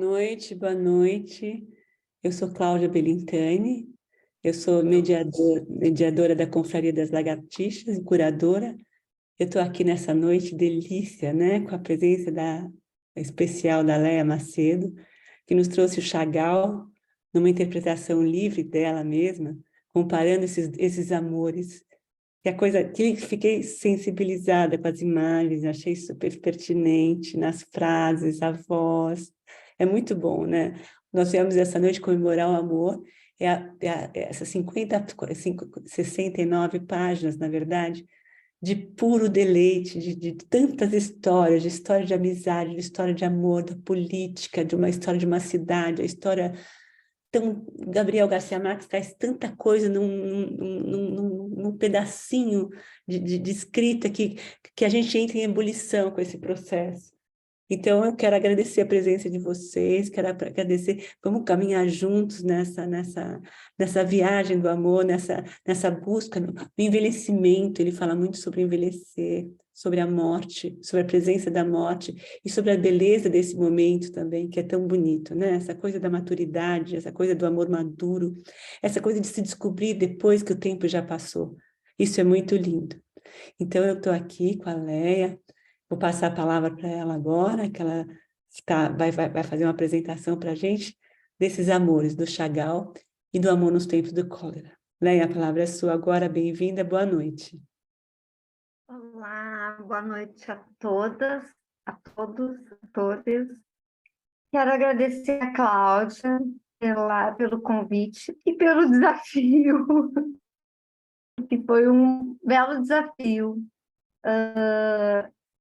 Boa noite. Eu sou Cláudia Belintani, eu sou mediadora da Confraria das Lagartixas e curadora. Eu estou aqui nessa noite delícia, né, com a presença especial da Léa Macedo, que nos trouxe o Chagall, numa interpretação livre dela mesma, comparando esses amores. E a coisa que fiquei sensibilizada com as imagens, achei super pertinente nas frases, a voz. É muito bom, né? Nós viemos essa noite comemorar o amor, essas 69 páginas, na verdade, de puro deleite, de tantas histórias, de história de amizade, de história de amor, da política, de uma história de uma cidade, a história. Então, Gabriel Garcia Marques traz tanta coisa num pedacinho de escrita que a gente entra em ebulição com esse processo. Então, eu quero agradecer a presença de vocês, quero agradecer, vamos caminhar juntos nessa viagem do amor, nessa busca do envelhecimento. Ele fala muito sobre envelhecer, sobre a morte, sobre a presença da morte e sobre a beleza desse momento também, que é tão bonito, né? Essa coisa da maturidade, essa coisa do amor maduro, essa coisa de se descobrir depois que o tempo já passou. Isso é muito lindo. Então, eu estou aqui com a Léa. Vou passar a palavra para ela agora, que ela vai fazer uma apresentação para a gente desses amores do Chagall e do amor nos tempos do cólera. Leia, a palavra é sua agora, bem-vinda, boa noite. Olá, boa noite a todas, a todos, a todas. Quero agradecer a Cláudia pelo convite e pelo desafio, que foi um belo desafio.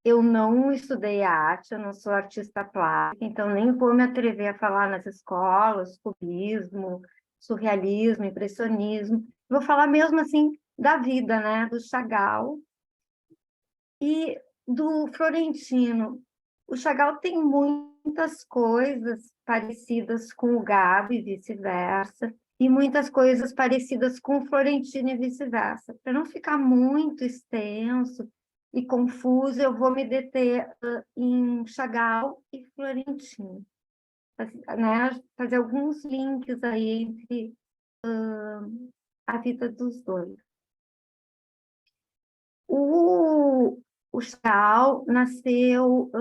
Eu não estudei arte, eu não sou artista plástica, então nem vou me atrever a falar nas escolas, cubismo, surrealismo, impressionismo. Vou falar mesmo assim da vida, né, do Chagall e do Florentino. O Chagall tem muitas coisas parecidas com o Gabi e vice-versa, e muitas coisas parecidas com o Florentino e vice-versa. Para não ficar muito extenso e confuso, eu vou me deter em Chagall e Florentino, né? Fazer alguns links aí entre a vida dos dois. O Chagall nasceu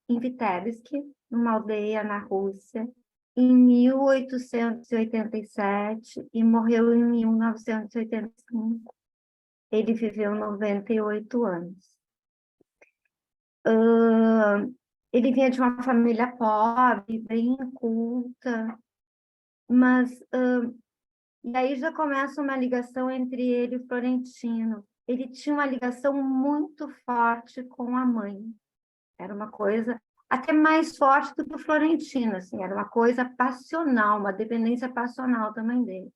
em Vitebsk, numa aldeia na Rússia, em 1887 e morreu em 1985. Ele viveu 98 anos. Ele vinha de uma família pobre, bem culta, mas e aí já começa uma ligação entre ele e o Florentino. Ele tinha uma ligação muito forte com a mãe. Era uma coisa até mais forte do que o Florentino, assim, era uma coisa passional, uma dependência passional da mãe dele.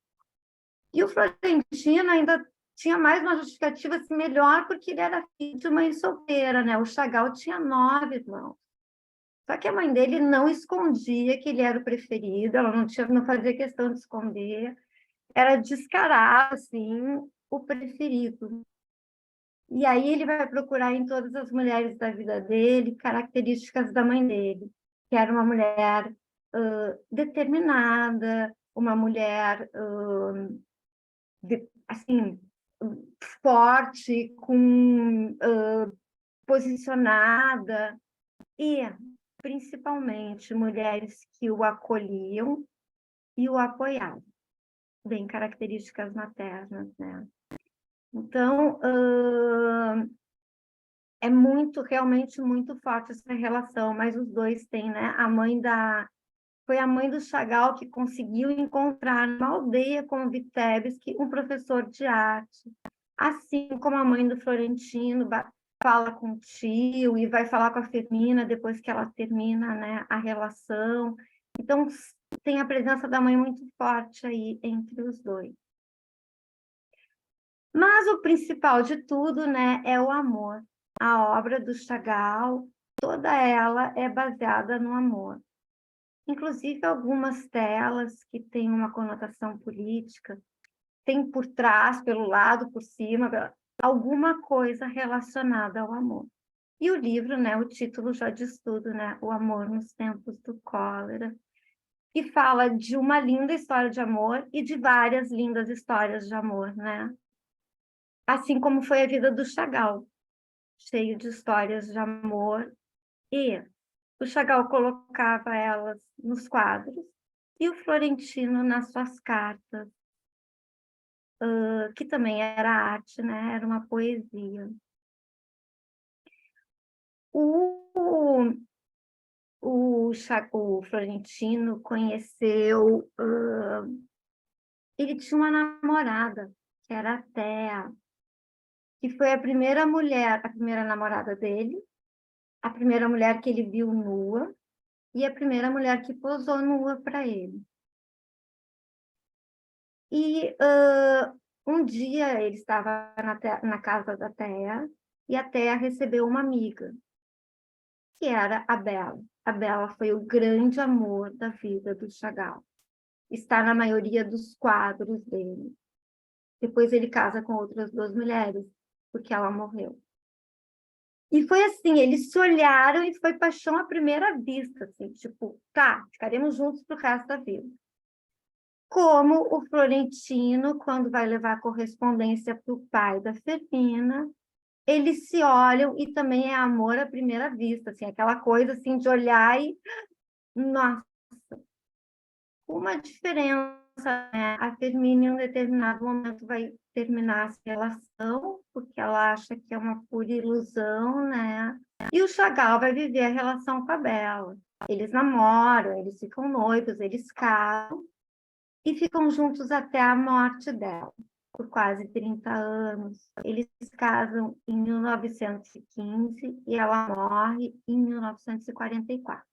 E o Florentino ainda tinha mais uma justificativa assim, melhor, porque ele era filho de mãe solteira, né? O Chagall tinha 9 irmãos. Só que a mãe dele não escondia que ele era o preferido, ela não fazia questão de esconder, era descarado, assim, o preferido. E aí ele vai procurar em todas as mulheres da vida dele características da mãe dele, que era uma mulher determinada, uma mulher assim forte, posicionada e principalmente mulheres que o acolhiam e o apoiavam, bem características maternas, né? Então, é realmente muito forte essa relação, mas os dois têm, né? Foi a mãe do Chagall que conseguiu encontrar numa aldeia como Vitebsk um professor de arte, assim como a mãe do Florentino fala com o tio e vai falar com a Fermina depois que ela termina, né, a relação. Então, tem a presença da mãe muito forte aí entre os dois. Mas o principal de tudo, né, é o amor. A obra do Chagall, toda ela é baseada no amor. Inclusive, algumas telas que têm uma conotação política, tem por trás, pelo lado, por cima, alguma coisa relacionada ao amor. E o livro, né, o título já diz tudo, né? O Amor nos Tempos do Cólera, que fala de uma linda história de amor e de várias lindas histórias de amor, né? Assim como foi a vida do Chagall, cheio de histórias de amor. E o Chagall colocava elas nos quadros e o Florentino nas suas cartas, que também era arte, né? Era uma poesia. O, o Florentino conheceu... ele tinha uma namorada, que era a Thea, que foi a primeira mulher, a primeira namorada dele, a primeira mulher que ele viu nua e a primeira mulher que posou nua para ele. E um dia ele estava na casa da Thea e a Thea recebeu uma amiga, que era a Bela. A Bela foi o grande amor da vida do Chagall. Está na maioria dos quadros dele. Depois ele casa com outras 2 mulheres, porque ela morreu. E foi assim, eles se olharam e foi paixão à primeira vista, assim, tipo, tá, ficaremos juntos pro resto da vida. Como o Florentino, quando vai levar a correspondência para o pai da Fermina, eles se olham e também é amor à primeira vista, assim, aquela coisa assim de olhar e, nossa, uma diferença, né? A Fermina, em um determinado momento, vai terminar essa relação, porque ela acha que é uma pura ilusão, né? E o Chagall vai viver a relação com a Bela. Eles namoram, eles ficam noivos, eles casam e ficam juntos até a morte dela, por quase 30 anos. Eles se casam em 1915 e ela morre em 1944.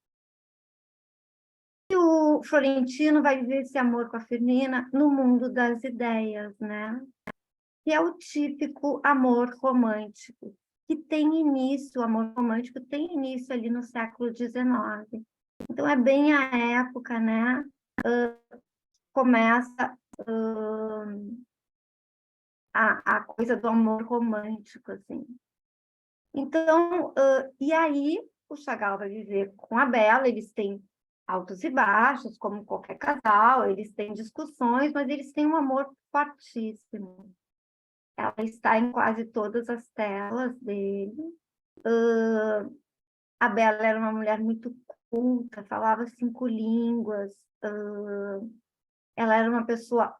E o Florentino vai viver esse amor com a Firmina no mundo das ideias, né? Que é o típico amor romântico, que tem início, o amor romântico tem início ali no século XIX. Então, é bem a época, né? Começa a coisa do amor romântico, assim. Então, e aí o Chagall vai viver com a Bela, eles têm altos e baixos, como qualquer casal, eles têm discussões, mas eles têm um amor fortíssimo. Ela está em quase todas as telas dele. A Bela era uma mulher muito culta, falava 5 línguas. Ela era uma pessoa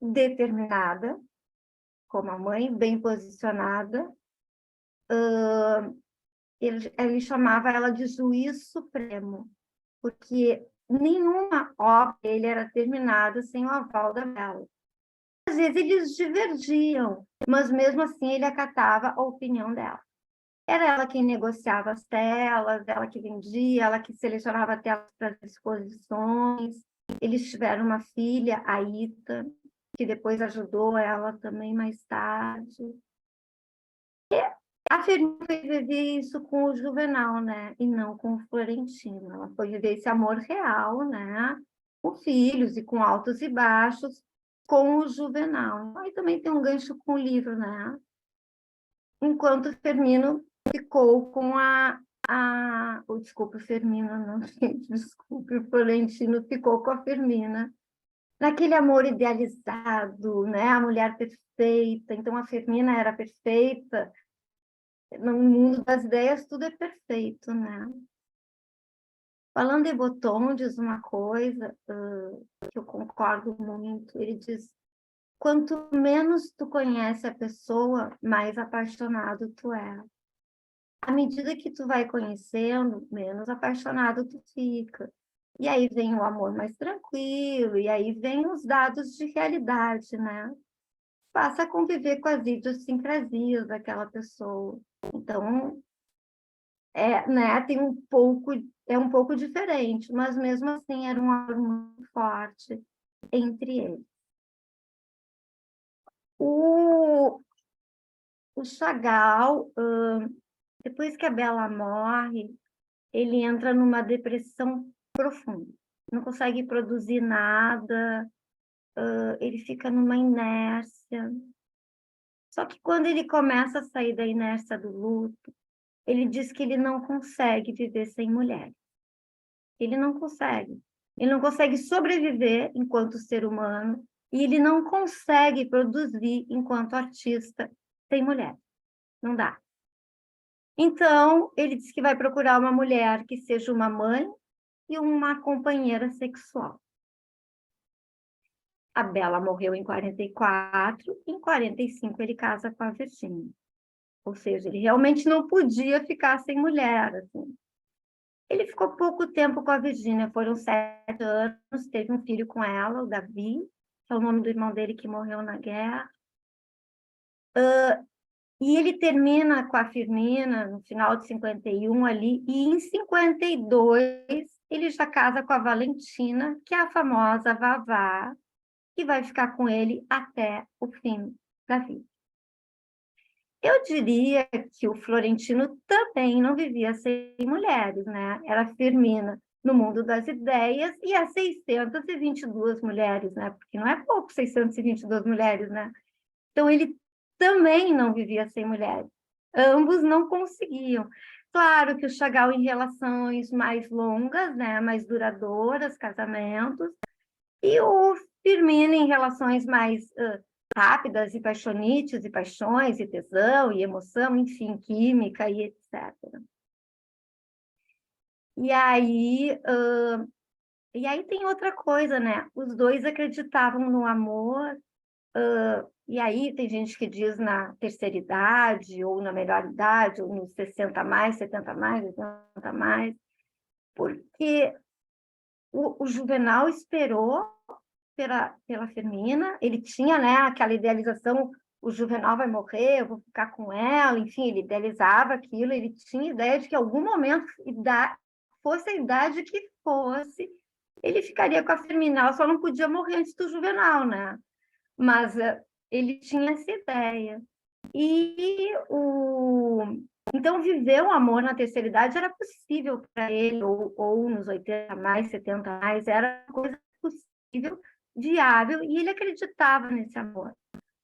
determinada, como a mãe, bem posicionada. Ele chamava ela de juiz supremo, porque nenhuma obra dele era terminada sem o aval da Bela. Às vezes eles divergiam, mas mesmo assim ele acatava a opinião dela. Era ela quem negociava as telas, ela que vendia, ela que selecionava telas para as exposições. Eles tiveram uma filha, a Ita, que depois ajudou ela também mais tarde. A Fermina foi viver isso com o Juvenal, né? E não com o Florentino. Ela foi viver esse amor real, né? Com filhos e com altos e baixos, com o Juvenal. Aí também tem um gancho com o livro, né? Enquanto o Firmino ficou com desculpe, o Firmino, não, gente, desculpe, o Florentino ficou com a Firmina. Naquele amor idealizado, né? A mulher perfeita. Então, a Firmina era perfeita. No mundo das ideias, tudo é perfeito, né? Falando em Botton, diz uma coisa que eu concordo muito. Ele diz: quanto menos tu conhece a pessoa, mais apaixonado tu é. À medida que tu vai conhecendo, menos apaixonado tu fica. E aí vem o amor mais tranquilo, e aí vem os dados de realidade, né? Passa a conviver com as idiosincrasias daquela pessoa. Então, né, é um pouco diferente, mas mesmo assim era um amor muito forte entre eles. O Chagall, depois que a Bela morre, ele entra numa depressão profunda. Não consegue produzir nada, ele fica numa inércia. Só que quando ele começa a sair da inércia do luto, ele diz que ele não consegue viver sem mulher. Ele não consegue. Ele não consegue sobreviver enquanto ser humano e ele não consegue produzir enquanto artista sem mulher. Não dá. Então, ele diz que vai procurar uma mulher que seja uma mãe e uma companheira sexual. A Bela morreu em 44, em 45 ele casa com a Virgínia. Ou seja, ele realmente não podia ficar sem mulher. Assim. Ele ficou pouco tempo com a Virgínia, foram 7 anos, teve um filho com ela, o Davi, que é o nome do irmão dele que morreu na guerra. E ele termina com a Firmina no final de 51 ali, e em 52 ele já casa com a Valentina, que é a famosa Vavá, que vai ficar com ele até o fim da vida. Eu diria que o Florentino também não vivia sem mulheres, né? Era Firmina no mundo das ideias e as 622 mulheres, né? Porque não é pouco 622 mulheres, né? Então, ele também não vivia sem mulheres. Ambos não conseguiam. Claro que o Chagall em relações mais longas, né? Mais duradouras, casamentos, e o Firmino em relações mais rápidas e paixonites, e paixões, e tesão, e emoção, enfim, química e etc. E aí, tem outra coisa, né? Os dois acreditavam no amor, e aí tem gente que diz na terceira idade, ou na melhor idade, ou nos 60 mais, 70 mais, 80 mais, porque o Juvenal esperou pela Firmina, ele tinha, né, aquela idealização, o Juvenal vai morrer, eu vou ficar com ela, enfim, ele idealizava aquilo, ele tinha ideia de que em algum momento, fosse a idade que fosse, ele ficaria com a Firmina, ela só não podia morrer antes do Juvenal, né? Mas ele tinha essa ideia. Então, viver um amor na terceira idade era possível para ele, ou nos 80 mais, 70 mais, era coisa possível, viável, e ele acreditava nesse amor.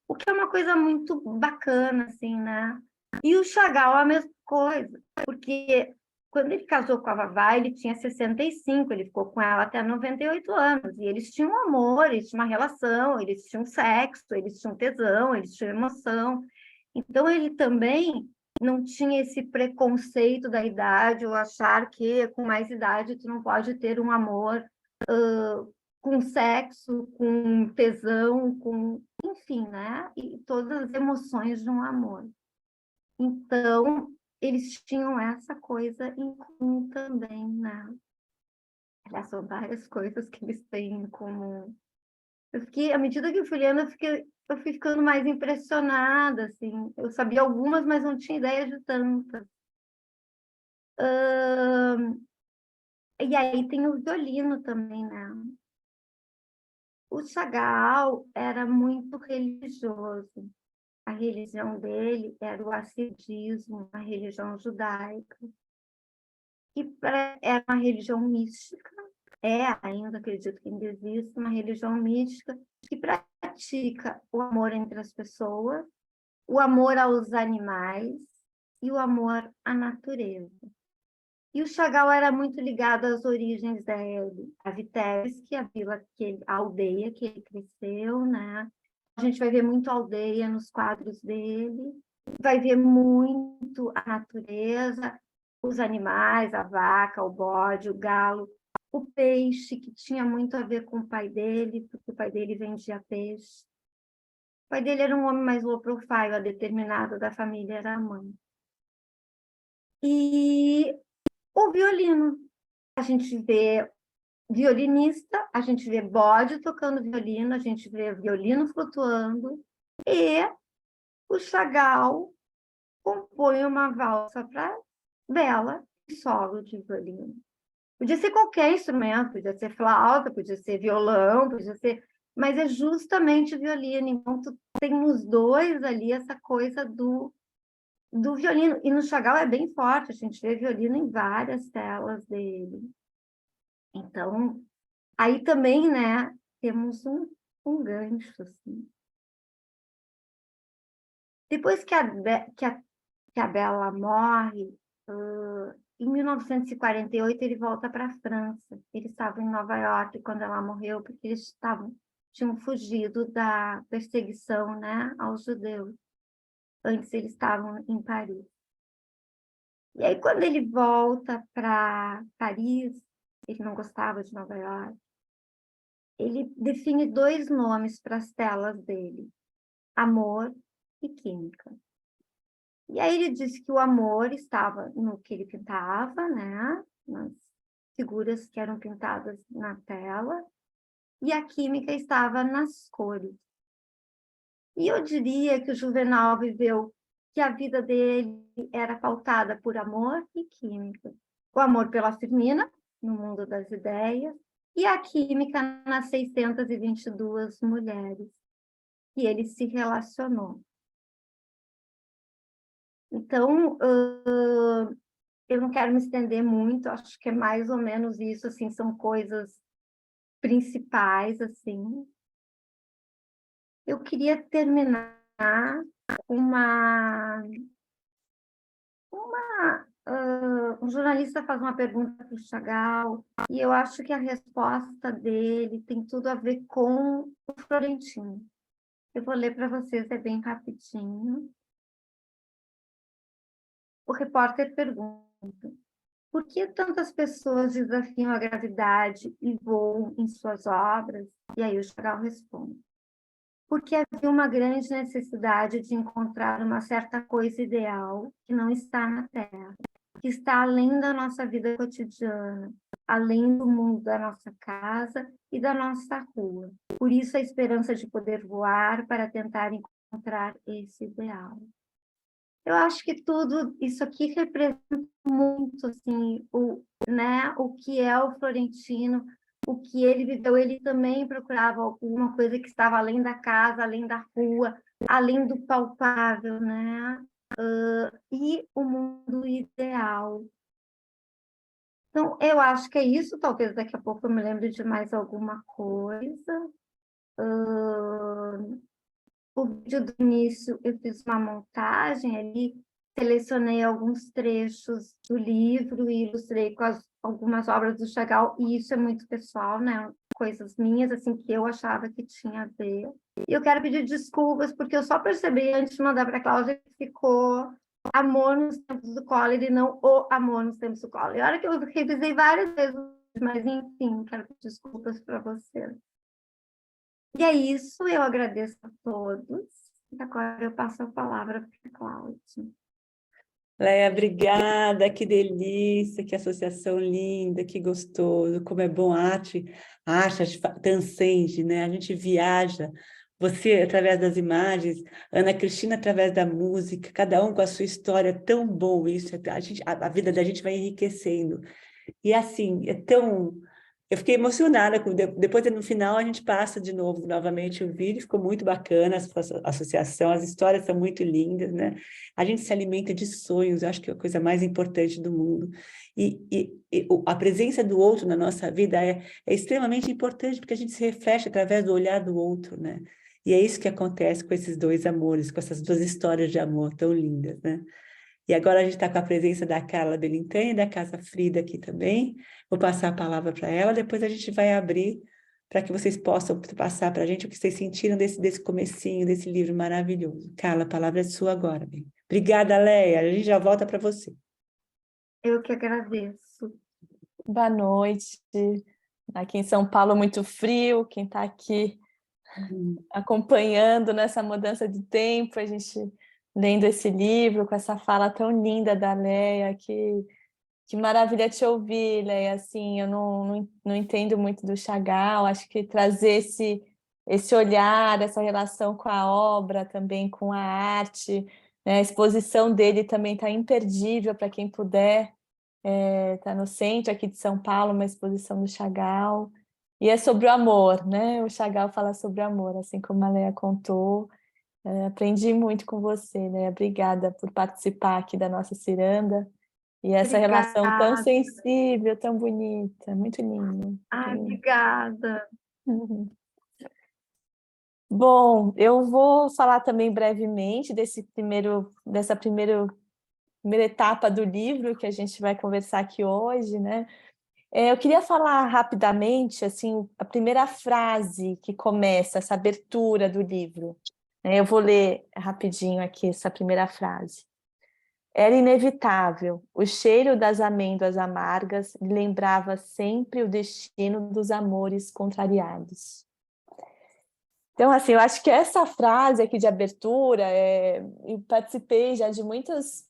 O que é uma coisa muito bacana, assim, né? E o Chagall a mesma coisa, porque quando ele casou com a Vavá, ele tinha 65, ele ficou com ela até 98 anos, e eles tinham amor, eles tinham uma relação, eles tinham sexo, eles tinham tesão, eles tinham emoção. Então, ele também não tinha esse preconceito da idade, ou achar que com mais idade tu não pode ter um amor com sexo, com tesão, enfim, né? E todas as emoções de um amor. Então, eles tinham essa coisa em comum também, né? Aliás, são várias coisas que eles têm em comum. À medida que eu fui lendo, eu fui ficando mais impressionada, assim. Eu sabia algumas, mas não tinha ideia de tantas. E aí tem o violino também, né? O Chagall era muito religioso. A religião dele era o ascetismo, a religião judaica, que era uma religião mística, ainda acredito que ainda existe, uma religião mística que pratica o amor entre as pessoas, o amor aos animais e o amor à natureza. E o Chagall era muito ligado às origens dele, a Vitebsk, a aldeia que ele cresceu, né? A gente vai ver muito aldeia nos quadros dele, vai ver muito a natureza, os animais, a vaca, o bode, o galo, o peixe, que tinha muito a ver com o pai dele, porque o pai dele vendia peixe. O pai dele era um homem mais low profile, a determinada da família era a mãe. E o violino. A gente vê violinista, a gente vê bode tocando violino, a gente vê violino flutuando, e o Chagall compõe uma valsa para Bela, solo de violino. Podia ser qualquer instrumento, podia ser flauta, podia ser violão, podia ser... Mas é justamente violino, então tu tem os dois ali essa coisa do violino. E no Chagall é bem forte, a gente vê violino em várias telas dele. Então, aí também, né, temos um gancho, assim. Depois que a Bela morre, Em 1948, ele volta para a França. Ele estava em Nova York quando ela morreu, porque eles tinham fugido da perseguição, né, aos judeus. Antes eles estavam em Paris. E aí, quando ele volta para Paris, ele não gostava de Nova York, ele define 2 nomes para as telas dele: amor e química. E aí ele disse que o amor estava no que ele pintava, né? Nas figuras que eram pintadas na tela, e a química estava nas cores. E eu diria que o Juvenal viveu que a vida dele era pautada por amor e química. O amor pela Firmina, no mundo das ideias, e a química nas 622 mulheres que ele se relacionou. Então, eu não quero me estender muito, acho que é mais ou menos isso, assim, são coisas principais, assim. Eu queria terminar uma um jornalista faz uma pergunta para o Chagall, e eu acho que a resposta dele tem tudo a ver com o Florentino. Eu vou ler para vocês, é bem rapidinho. O repórter pergunta: por que tantas pessoas desafiam a gravidade e voam em suas obras? E aí o Chagall responde: porque havia uma grande necessidade de encontrar uma certa coisa ideal que não está na Terra, que está além da nossa vida cotidiana, além do mundo da nossa casa e da nossa rua. Por isso a esperança de poder voar para tentar encontrar esse ideal. Eu acho que tudo isso aqui representa muito assim, o que é o Florentino, o que ele viveu. Ele também procurava alguma coisa que estava além da casa, além da rua, além do palpável, né? E o mundo ideal. Então, eu acho que é isso. Talvez daqui a pouco eu me lembre de mais alguma coisa. O vídeo do início eu fiz uma montagem ali, selecionei alguns trechos do livro e ilustrei com algumas obras do Chagall, e isso é muito pessoal, né? Coisas minhas, assim, que eu achava que tinha a ver. E eu quero pedir desculpas, porque eu só percebi antes de mandar para a Cláudia que ficou Amor nos Tempos do Cólera e não O Amor nos Tempos do Cólera. E a hora que eu revisei várias vezes, mas enfim, quero pedir desculpas para você. E é isso, eu agradeço a todos. Agora eu passo a palavra para a Cláudia. Leia, obrigada, que delícia, que associação linda, que gostoso, como é bom a arte, transcende, né? A gente viaja, você através das imagens, Ana Cristina através da música, cada um com a sua história, tão bom isso, a vida da gente vai enriquecendo. E assim, é tão... Eu fiquei emocionada, depois no final a gente passa de novo, novamente o vídeo, ficou muito bacana a associação, as histórias são muito lindas, né? A gente se alimenta de sonhos, eu acho que é a coisa mais importante do mundo. E a presença do outro na nossa vida é extremamente importante, porque a gente se reflete através do olhar do outro, né? E é isso que acontece com esses 2 amores, com essas 2 histórias de amor tão lindas, né? E agora a gente está com a presença da Carla Belintani e da Casa Frida aqui também. Vou passar a palavra para ela, depois a gente vai abrir para que vocês possam passar para a gente o que vocês sentiram desse comecinho, desse livro maravilhoso. Carla, a palavra é sua agora. Bem. Obrigada, Leia. A gente já volta para você. Eu que agradeço. Boa noite. Aqui em São Paulo, muito frio. Quem está aqui acompanhando nessa mudança de tempo, a gente lendo esse livro com essa fala tão linda da Leia, que maravilha te ouvir, Leia. Assim, eu não entendo muito do Chagall, acho que trazer esse olhar, essa relação com a obra, também com a arte, né? A exposição dele também está imperdível para quem puder. Está no centro aqui de São Paulo, uma exposição do Chagall. E é sobre o amor, né? O Chagall fala sobre o amor, assim como a Leia contou. Aprendi muito com você, né? Obrigada por participar aqui da nossa ciranda. E essa relação tão sensível, tão bonita, muito linda. Ai, obrigada. Uhum. Bom, eu vou falar também brevemente dessa primeira primeira etapa do livro que a gente vai conversar aqui hoje, né? Eu queria falar rapidamente, assim, a primeira frase que começa essa abertura do livro. Eu vou ler rapidinho aqui essa primeira frase. Era inevitável, o cheiro das amêndoas amargas lhe lembrava sempre o destino dos amores contrariados. Então, assim, eu acho que essa frase aqui de abertura, eu participei já de muitas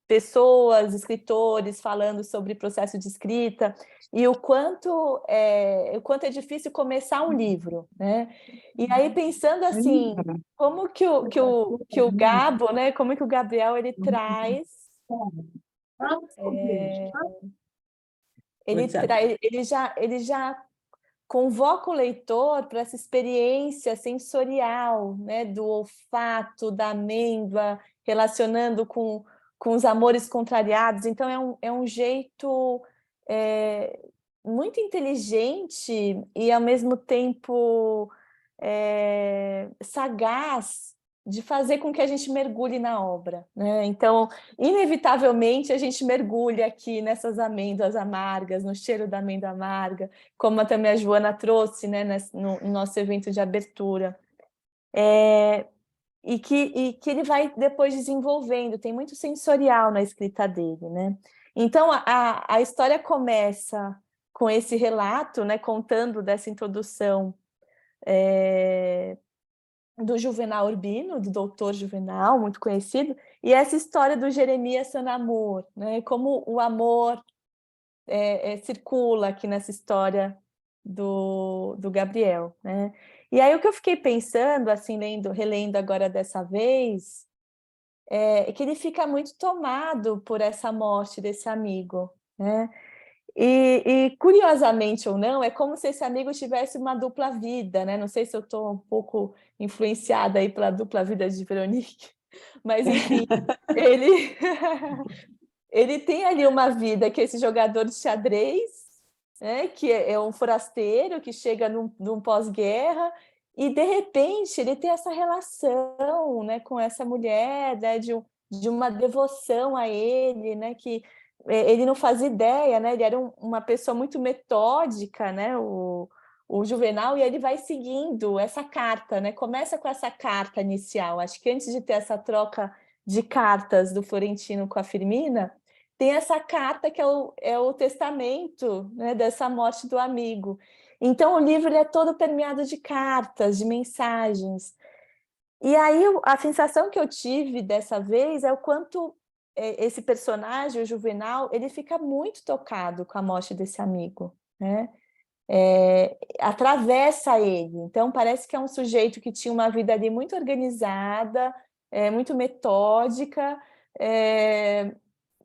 pessoas, escritores, falando sobre processo de escrita, e o quanto é difícil começar um livro, né? E aí, pensando assim, como que o Gabo, né? Como que o Gabriel, ele traz... Ele já convoca o leitor para essa experiência sensorial, né, do olfato, da amêndoa, relacionando com os amores contrariados. Então, é um jeito muito inteligente e, ao mesmo tempo, sagaz de fazer com que a gente mergulhe na obra, né? Então, inevitavelmente, a gente mergulha aqui nessas amêndoas amargas, no cheiro da amêndoa amarga, como também a Joana trouxe, né, no nosso evento de abertura. E que ele vai depois desenvolvendo, tem muito sensorial na escrita dele, né? Então, a história começa com esse relato, né, contando dessa introdução do Juvenal Urbino, do doutor Juvenal, muito conhecido, e essa história do Jeremias Son Amour, né? Como o amor circula aqui nessa história do Gabriel, né? E aí o que eu fiquei pensando, assim, relendo agora dessa vez, é que ele fica muito tomado por essa morte desse amigo, né? E curiosamente ou não, é como se esse amigo tivesse uma dupla vida, né? Não sei se eu estou um pouco influenciada aí pela dupla vida de Veronique, mas enfim, ele ele tem ali uma vida que é esse jogador de xadrez, né? Que é um forasteiro que chega num pós-guerra e de repente ele tem essa relação, né, com essa mulher, né, de uma devoção a ele, né, que ele não fazia ideia, né? Ele era uma pessoa muito metódica, né? O Juvenal, e ele vai seguindo essa carta, né? Começa com essa carta inicial. Acho que antes de ter essa troca de cartas do Florentino com a Firmina, tem essa carta que é o testamento, né, dessa morte do amigo. Então, o livro ele é todo permeado de cartas, de mensagens. E aí, a sensação que eu tive dessa vez é o quanto esse personagem, o Juvenal, ele fica muito tocado com a morte desse amigo, né? Atravessa ele. Então, parece que é um sujeito que tinha uma vida ali muito organizada, muito metódica,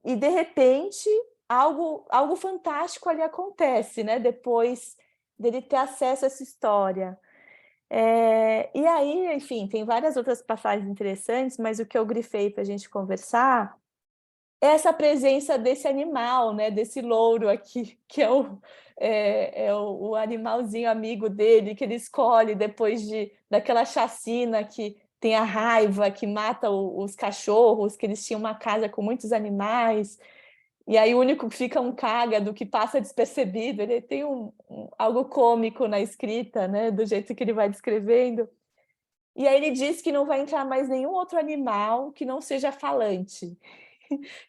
e, de repente, algo fantástico ali acontece, né? Depois dele ter acesso a essa história. E aí, enfim, tem várias outras passagens interessantes, mas o que eu grifei para a gente conversar é essa presença desse animal, né? Desse louro aqui, que é o animalzinho amigo dele, que ele escolhe depois daquela chacina que tem a raiva, que mata os cachorros, que eles tinham uma casa com muitos animais, e aí o único que fica um cágado que passa despercebido. Ele tem algo cômico na escrita, né? Do jeito que ele vai descrevendo. E aí ele diz que não vai entrar mais nenhum outro animal que não seja falante.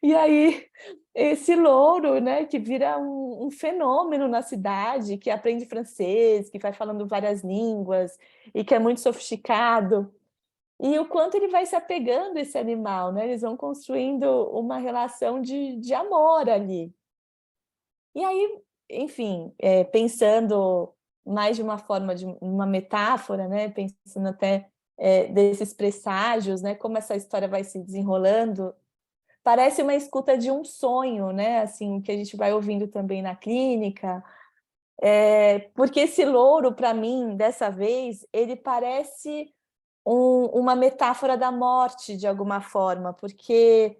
E aí esse louro, né, que vira um fenômeno na cidade, que aprende francês, que vai falando várias línguas e que é muito sofisticado. E o quanto ele vai se apegando a esse animal, né? Eles vão construindo uma relação de amor ali. E aí, enfim, pensando mais de uma forma, de uma metáfora, né? Pensando até desses presságios, né? Como essa história vai se desenrolando, parece uma escuta de um sonho, né? Assim, que a gente vai ouvindo também na clínica, porque esse louro, para mim, dessa vez, ele parece uma metáfora da morte, de alguma forma, porque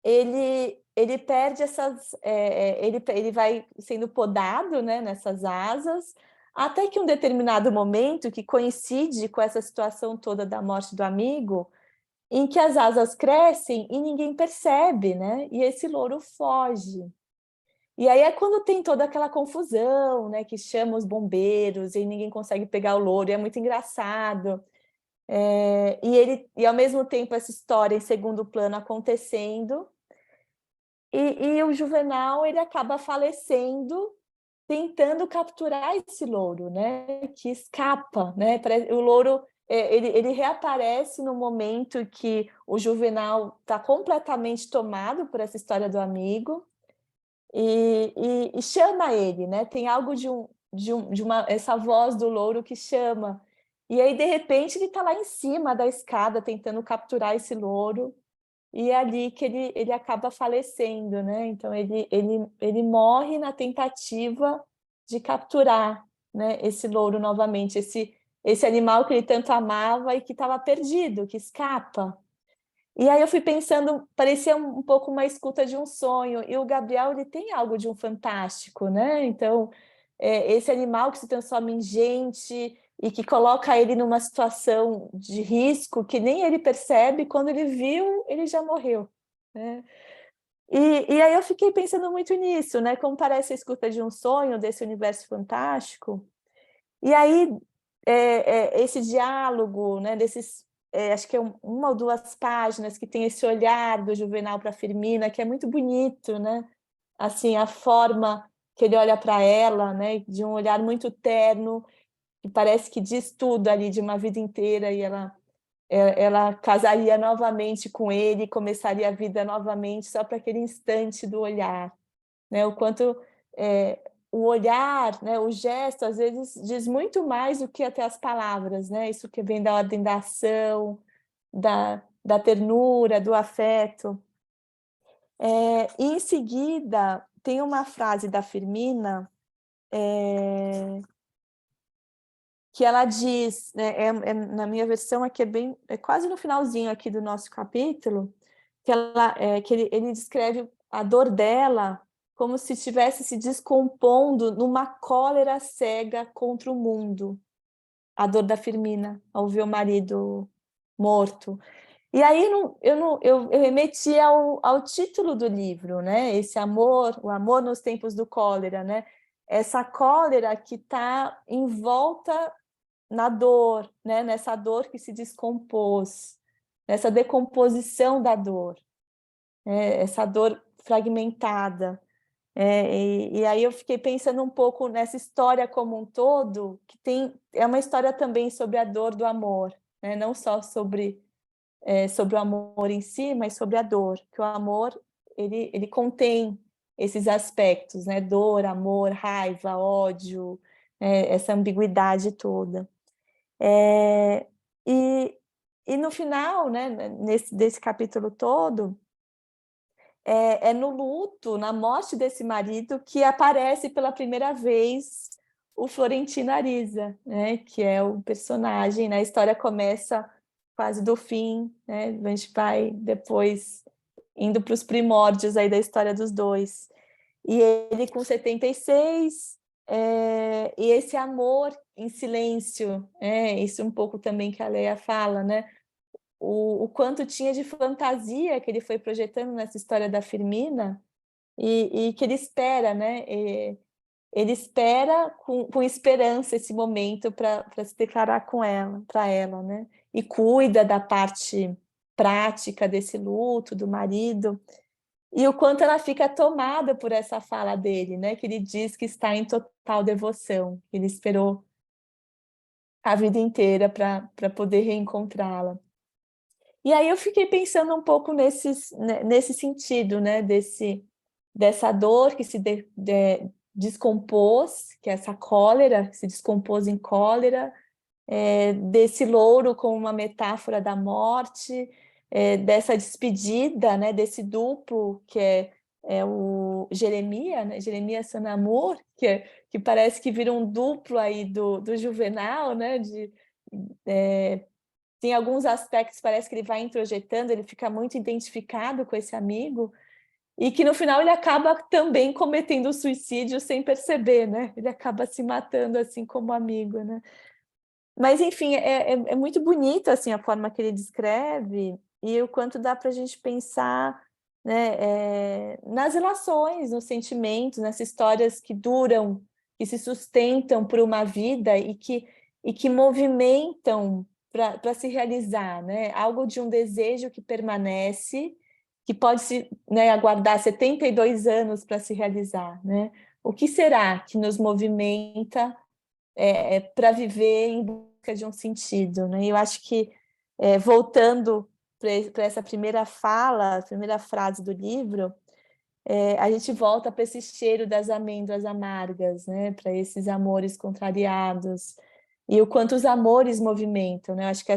ele perde essas... ele vai sendo podado, né, nessas asas, até que um determinado momento, que coincide com essa situação toda da morte do amigo, em que as asas crescem e ninguém percebe, né? E esse louro foge. E aí é quando tem toda aquela confusão, né? Que chama os bombeiros e ninguém consegue pegar o louro, e é muito engraçado. E ao mesmo tempo essa história em segundo plano acontecendo, e o Juvenal ele acaba falecendo tentando capturar esse louro, né? Que escapa, né? O louro ele reaparece no momento que o Juvenal está completamente tomado por essa história do amigo e chama ele, né? Tem algo essa voz do louro que chama. E aí, de repente, ele está lá em cima da escada tentando capturar esse louro, e é ali que ele acaba falecendo, né? Então, ele morre na tentativa de capturar, né, esse louro novamente, esse animal que ele tanto amava e que estava perdido, que escapa. E aí eu fui pensando, parecia um pouco uma escuta de um sonho, e o Gabriel ele tem algo de um fantástico, né? Então, esse animal que se transforma em gente e que coloca ele numa situação de risco que nem ele percebe, quando ele viu, ele já morreu, né? E aí eu fiquei pensando muito nisso, né? Como parece a escuta de um sonho, desse universo fantástico. E aí, esse diálogo, né, acho que é uma ou duas páginas que tem esse olhar do Juvenal para a Firmina, que é muito bonito, né? Assim, a forma que ele olha para ela, né, de um olhar muito terno, que parece que diz tudo ali de uma vida inteira, e ela casaria novamente com ele, começaria a vida novamente, só para aquele instante do olhar, né? O quanto o olhar, né, o gesto, às vezes diz muito mais do que até as palavras, né? Isso que vem da ordem da ação, da ternura, do afeto. E em seguida, tem uma frase da Firmina que ela diz, né, na minha versão aqui é quase no finalzinho aqui do nosso capítulo, que ele descreve a dor dela como se estivesse se descompondo numa cólera cega contra o mundo. A dor da Firmina ao ver o marido morto. E aí eu remeti ao título do livro, né? Esse amor, o amor nos tempos do cólera, né? Essa cólera que está envolta na dor, né? Nessa dor que se descompôs, nessa decomposição da dor, essa dor fragmentada. E aí eu fiquei pensando um pouco nessa história como um todo, que é uma história também sobre a dor do amor, né? Não só sobre o amor em si, mas sobre a dor, que o amor ele contém esses aspectos, né? Dor, amor, raiva, ódio, essa ambiguidade toda. E no final, né, desse capítulo todo, é no luto, na morte desse marido, que aparece pela primeira vez o Florentino Ariza, né, que é o personagem, né? A história começa quase do fim, né? A gente vai depois indo para os primórdios aí da história dos dois. E ele com 76, e esse amor em silêncio, isso um pouco também que a Leia fala, né? O quanto tinha de fantasia que ele foi projetando nessa história da Firmina, e que ele espera, né? Ele espera com esperança esse momento para se declarar para ela, né? E cuida da parte prática desse luto do marido, e o quanto ela fica tomada por essa fala dele, né? Que ele diz que está em total devoção, que ele esperou a vida inteira para poder reencontrá-la. E aí eu fiquei pensando um pouco nesse sentido, né? Dessa dor que se descompôs, que é essa cólera, que se descompôs em cólera, desse louro como uma metáfora da morte, dessa despedida, né? Desse duplo que é o Jeremias, né? Jeremias Sanamur, que parece que vira um duplo aí do Juvenal, né? Tem alguns aspectos, parece que ele vai introjetando, ele fica muito identificado com esse amigo, e que no final ele acaba também cometendo suicídio sem perceber, né? Ele acaba se matando assim como amigo, né? Mas, enfim, é muito bonito assim, a forma que ele descreve, e o quanto dá para a gente pensar, né, nas relações, nos sentimentos, nessas histórias que duram, que se sustentam por uma vida e que movimentam para se realizar, né? Algo de um desejo que permanece, que pode se, né, aguardar 72 anos para se realizar, né? O que será que nos movimenta para viver em busca de um sentido, né? Eu acho que, voltando para essa primeira fala, a primeira frase do livro, a gente volta para esse cheiro das amêndoas amargas, né? Para esses amores contrariados, e o quanto os amores movimentam, né? Eu acho que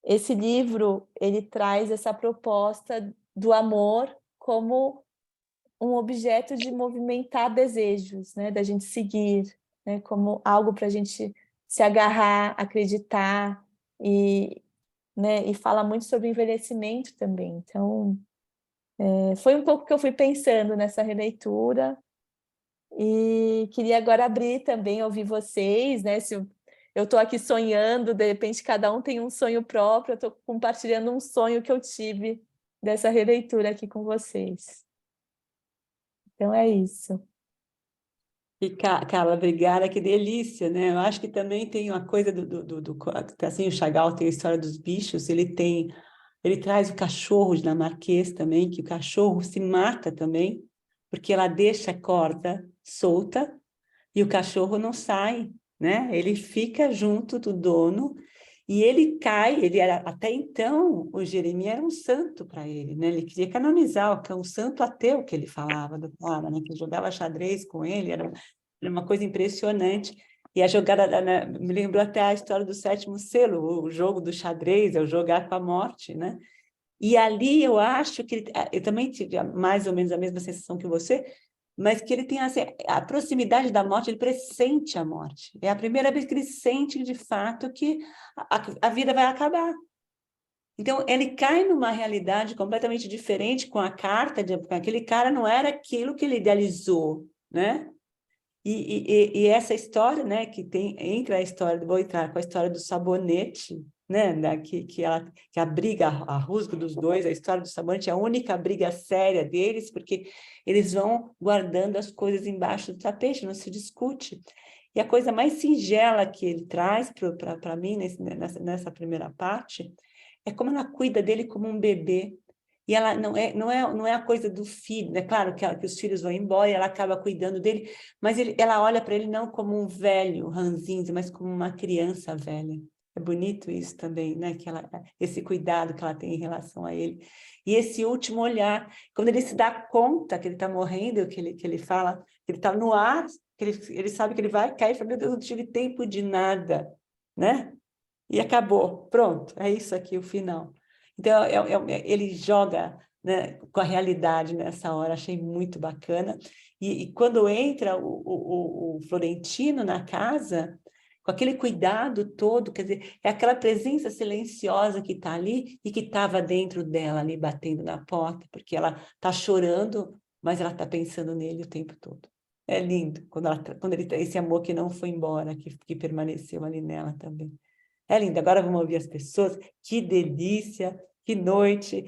esse livro ele traz essa proposta do amor como um objeto de movimentar desejos, né? Da gente seguir, né? Como algo para a gente se agarrar, acreditar, né? E fala muito sobre envelhecimento também. Então, foi um pouco que eu fui pensando nessa releitura, e queria agora abrir também, ouvir vocês, né? Se eu estou aqui sonhando, de repente cada um tem um sonho próprio, eu estou compartilhando um sonho que eu tive dessa releitura aqui com vocês. Então é isso. E, Carla, obrigada, que delícia, né? Eu acho que também tem uma coisa assim, o Chagall tem a história dos bichos, ele traz o cachorro dinamarquês também, que o cachorro se mata também, porque ela deixa a corda solta e o cachorro não sai, né? Ele fica junto do dono e ele cai. Ele era, até então, o Jeremias era um santo para ele, né? Ele queria canonizar o santo ateu que ele falava do cara, né? Que jogava xadrez com ele, era uma coisa impressionante. E a jogada, né? Me lembrou até a história do sétimo selo, o jogo do xadrez, é o jogar com a morte, né? E ali eu acho que eu também tive mais ou menos a mesma sensação que você, mas que ele tem assim, a proximidade da morte, ele pressente a morte. É a primeira vez que ele sente de fato que a vida vai acabar. Então, ele cai numa realidade completamente diferente com a carta, aquele cara não era aquilo que ele idealizou, né? E essa história, né, que tem entre a história, vou entrar com a história do sabonete, né, que a briga, a rusga dos dois, a história do sabonete é a única briga séria deles, porque eles vão guardando as coisas embaixo do tapete, não se discute. E a coisa mais singela que ele traz para mim nessa primeira parte é como ela cuida dele como um bebê. E ela não é a coisa do filho, é claro que os filhos vão embora e ela acaba cuidando dele, mas ela olha para ele não como um velho ranzinza, mas como uma criança velha. É bonito isso também, né? Esse cuidado que ela tem em relação a ele. E esse último olhar, quando ele se dá conta que ele está morrendo, que ele fala, que ele está no ar, que ele sabe que ele vai cair, fala, meu Deus, eu não tive tempo de nada, né? E acabou, pronto, é isso aqui o final. Então, ele joga, né, com a realidade nessa hora, achei muito bacana. E quando entra o Florentino na casa, com aquele cuidado todo, quer dizer, é aquela presença silenciosa que está ali e que estava dentro dela, ali batendo na porta, porque ela está chorando, mas ela está pensando nele o tempo todo. É lindo, quando ele esse amor que não foi embora, que permaneceu ali nela também. É lindo. Agora vamos ouvir as pessoas. Que delícia, que noite.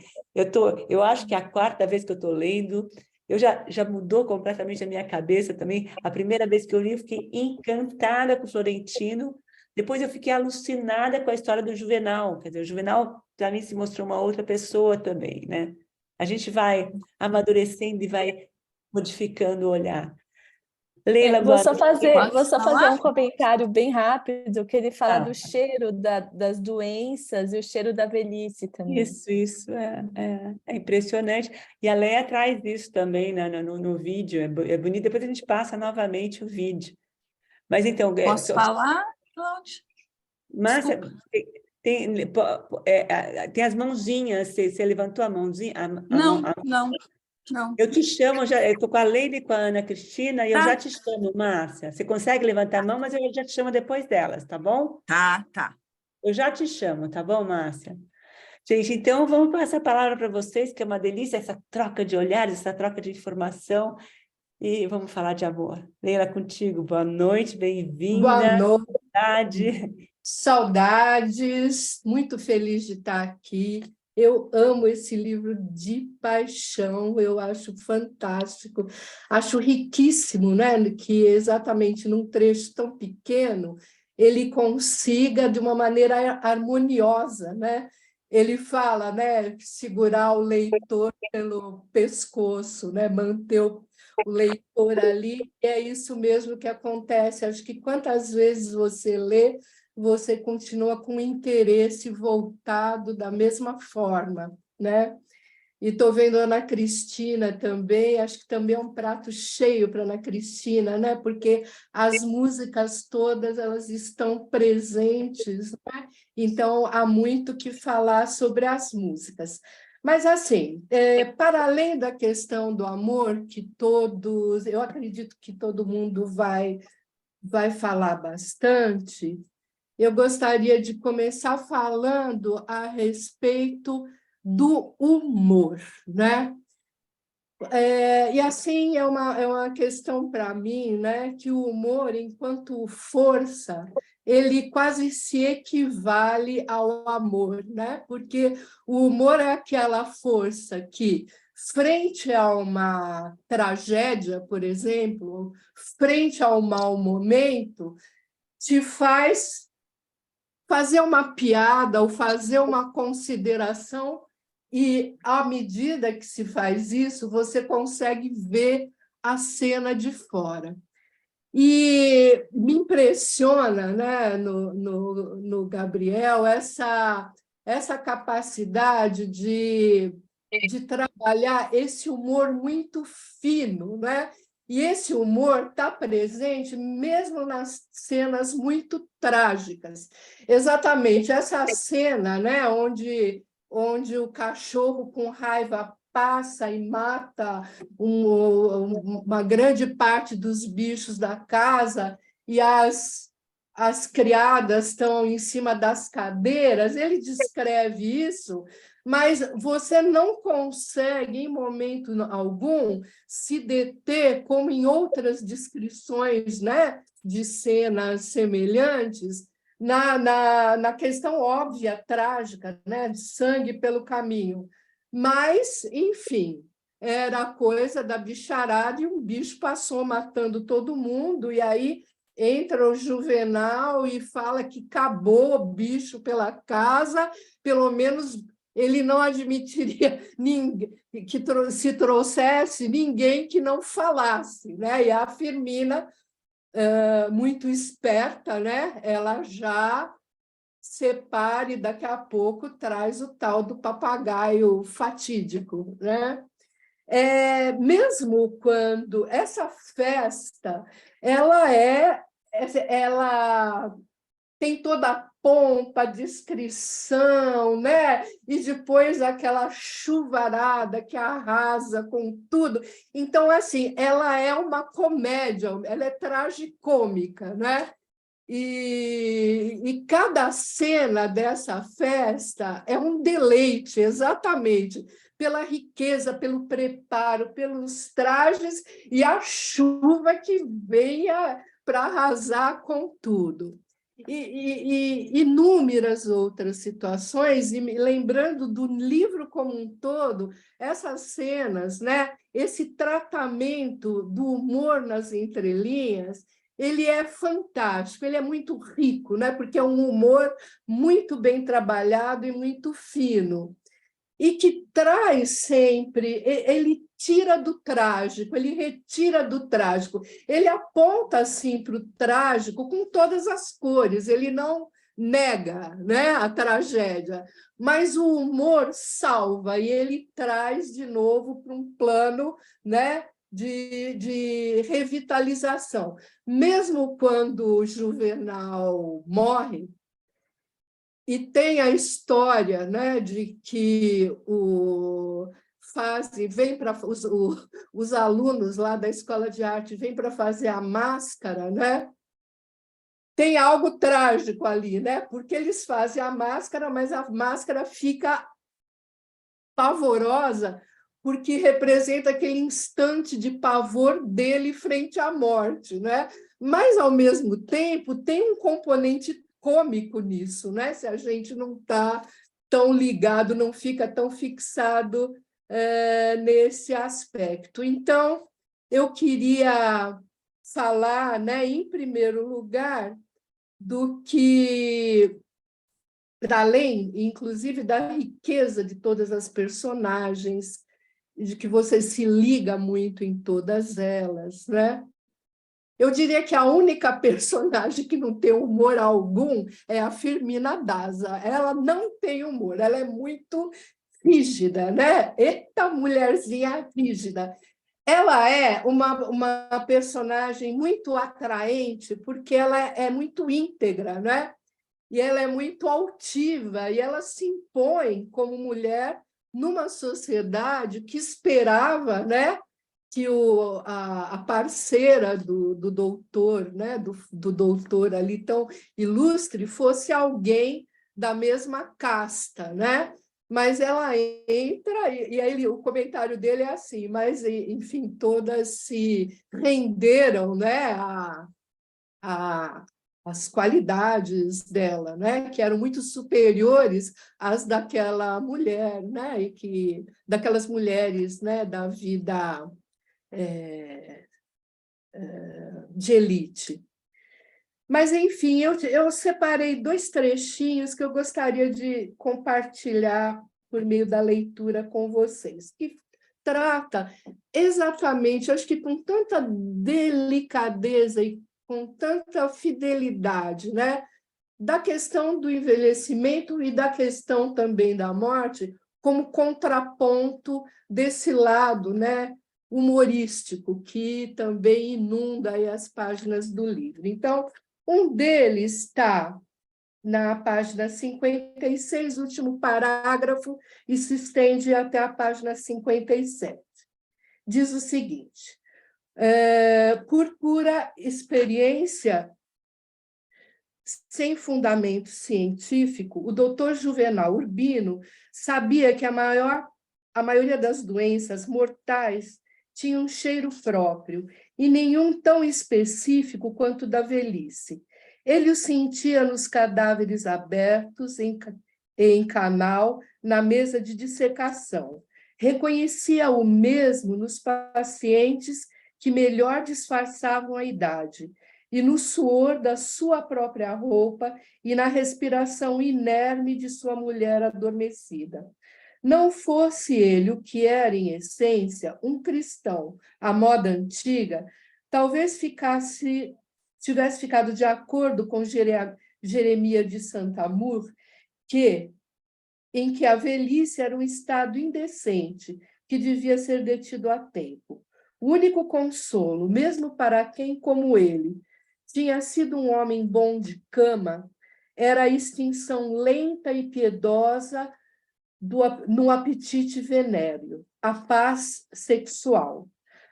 Eu acho que é a quarta vez que eu estou lendo. Eu já mudou completamente a minha cabeça também. A primeira vez que eu li, eu fiquei encantada com o Florentino. Depois eu fiquei alucinada com a história do Juvenal. Quer dizer, o Juvenal, para mim, se mostrou uma outra pessoa também, né? A gente vai amadurecendo e vai modificando o olhar. Leila, Vou só Posso fazer um falar? comentário bem rápido, que ele fala do Ah, cheiro das doenças e o cheiro da velhice também. isso é impressionante. E a Leia traz isso também, né, no vídeo, é bonito. Depois a gente passa novamente o vídeo. Mas então, Posso falar, Cláudia? Márcia, Desculpa. tem as mãozinhas, você levantou a mãozinha? Não. Eu te chamo, eu estou com a Leila e com a Ana Cristina, e eu já Tá, te chamo, Márcia. Você consegue levantar a mão, mas eu já te chamo depois delas, tá bom? tá. Eu já te chamo, tá bom, Márcia? Gente, então vamos passar a palavra para vocês, que é uma delícia essa troca de olhares, essa troca de informação, e vamos falar de amor. Leila, contigo, boa noite, Boa bem-vinda. noite, Saudade. saudades, muito feliz de estar aqui. Eu amo esse livro de paixão, eu acho fantástico, acho riquíssimo, né? Que exatamente num trecho tão pequeno ele consiga, de uma maneira harmoniosa, né? Ele fala, né? Segurar o leitor pelo pescoço, né? Manter o leitor ali, e é isso mesmo que acontece. Acho que quantas vezes você lê, você continua com interesse voltado da mesma forma, né? E estou vendo a Ana Cristina também, acho que também é um prato cheio para a Ana Cristina, né? Porque as músicas todas elas estão presentes, né? Então há muito que falar sobre as músicas. Mas, assim, para além da questão do amor, que todos, eu acredito que todo mundo vai falar bastante, eu gostaria de começar falando a respeito do humor, né? E assim é uma questão para mim, né? Que o humor, enquanto força, ele quase se equivale ao amor, né? Porque o humor é aquela força que, frente a uma tragédia, por exemplo, frente a um mau momento, te faz fazer uma piada ou fazer uma consideração, e, à medida que se faz isso, você consegue ver a cena de fora. E me impressiona, né, no Gabriel essa capacidade de trabalhar esse humor muito fino, né? E esse humor está presente mesmo nas cenas muito trágicas. Exatamente essa cena, né, onde o cachorro com raiva passa e mata uma grande parte dos bichos da casa, e as criadas estão em cima das cadeiras. Ele descreve isso, mas você não consegue, em momento algum, se deter, como em outras descrições, né, de cenas semelhantes, na questão óbvia, trágica, né, de sangue pelo caminho. Mas, enfim, era a coisa da bicharada, e um bicho passou matando todo mundo, e aí entra o Juvenal e fala que acabou o bicho pela casa, pelo menos ele não admitiria que se trouxesse ninguém que não falasse, né? E a Firmina, muito esperta, né? Ela já separa e daqui a pouco traz o tal do papagaio fatídico, né? Mesmo quando essa festa ela tem toda a pompa, a descrição, né? E depois aquela chuvarada que arrasa com tudo. Então, assim, ela é uma comédia, ela é tragicômica, né? E cada cena dessa festa é um deleite, exatamente, pela riqueza, pelo preparo, pelos trajes e a chuva que venha para arrasar com tudo. E inúmeras outras situações, e lembrando do livro como um todo, essas cenas, né? Esse tratamento do humor nas entrelinhas, ele é fantástico, ele é muito rico, né? Porque é um humor muito bem trabalhado e muito fino, e que traz sempre, ele tira do trágico, ele retira do trágico, ele aponta assim para o trágico com todas as cores, ele não nega, né, a tragédia, mas o humor salva, e ele traz de novo para um plano, né, de revitalização. Mesmo quando o Juvenal morre, e tem a história, né, de que os alunos lá da Escola de Arte vêm para fazer a máscara, né? Tem algo trágico ali, né? Porque eles fazem a máscara, mas a máscara fica pavorosa, porque representa aquele instante de pavor dele frente à morte, né? Mas, ao mesmo tempo, tem um componente cômico nisso, né? Se a gente não está tão ligado, não fica tão fixado nesse aspecto. Então, eu queria falar, né, em primeiro lugar, do que, para além, inclusive, da riqueza de todas as personagens, de que você se liga muito em todas elas, né? Eu diria que a única personagem que não tem humor algum é a Firmina Daza. Ela não tem humor, ela é muito rígida, né? Eita, mulherzinha rígida. Ela é uma personagem muito atraente, porque ela é muito íntegra, né? E ela é muito altiva, e ela se impõe como mulher numa sociedade que esperava, né, que a parceira do doutor, né, do doutor ali tão ilustre, fosse alguém da mesma casta, né? Mas ela entra, e aí o comentário dele é assim, mas, enfim, todas se renderam, né, as qualidades dela, né, que eram muito superiores às daquela mulher, né, daquelas mulheres, né, da vida de elite. Mas, enfim, eu separei 2 trechinhos que eu gostaria de compartilhar por meio da leitura com vocês, que trata exatamente, acho que com tanta delicadeza e com tanta fidelidade, né, da questão do envelhecimento e da questão também da morte, como contraponto desse lado, né, humorístico, que também inunda aí as páginas do livro. Então, um deles está na página 56, último parágrafo, e se estende até a página 57. Diz o seguinte: por pura experiência, sem fundamento científico, o doutor Juvenal Urbino sabia que a maioria das doenças mortais tinha um cheiro próprio, e nenhum tão específico quanto da velhice. Ele o sentia nos cadáveres abertos em canal, na mesa de dissecação. Reconhecia o mesmo nos pacientes que melhor disfarçavam a idade, e no suor da sua própria roupa e na respiração inerme de sua mulher adormecida. Não fosse ele o que era, em essência, um cristão à moda antiga, talvez tivesse ficado de acordo com Jeremias de Saint-Amour, em que a velhice era um estado indecente, que devia ser detido a tempo. O único consolo, mesmo para quem, como ele, tinha sido um homem bom de cama, era a extinção lenta e piedosa no apetite venéreo, a paz sexual.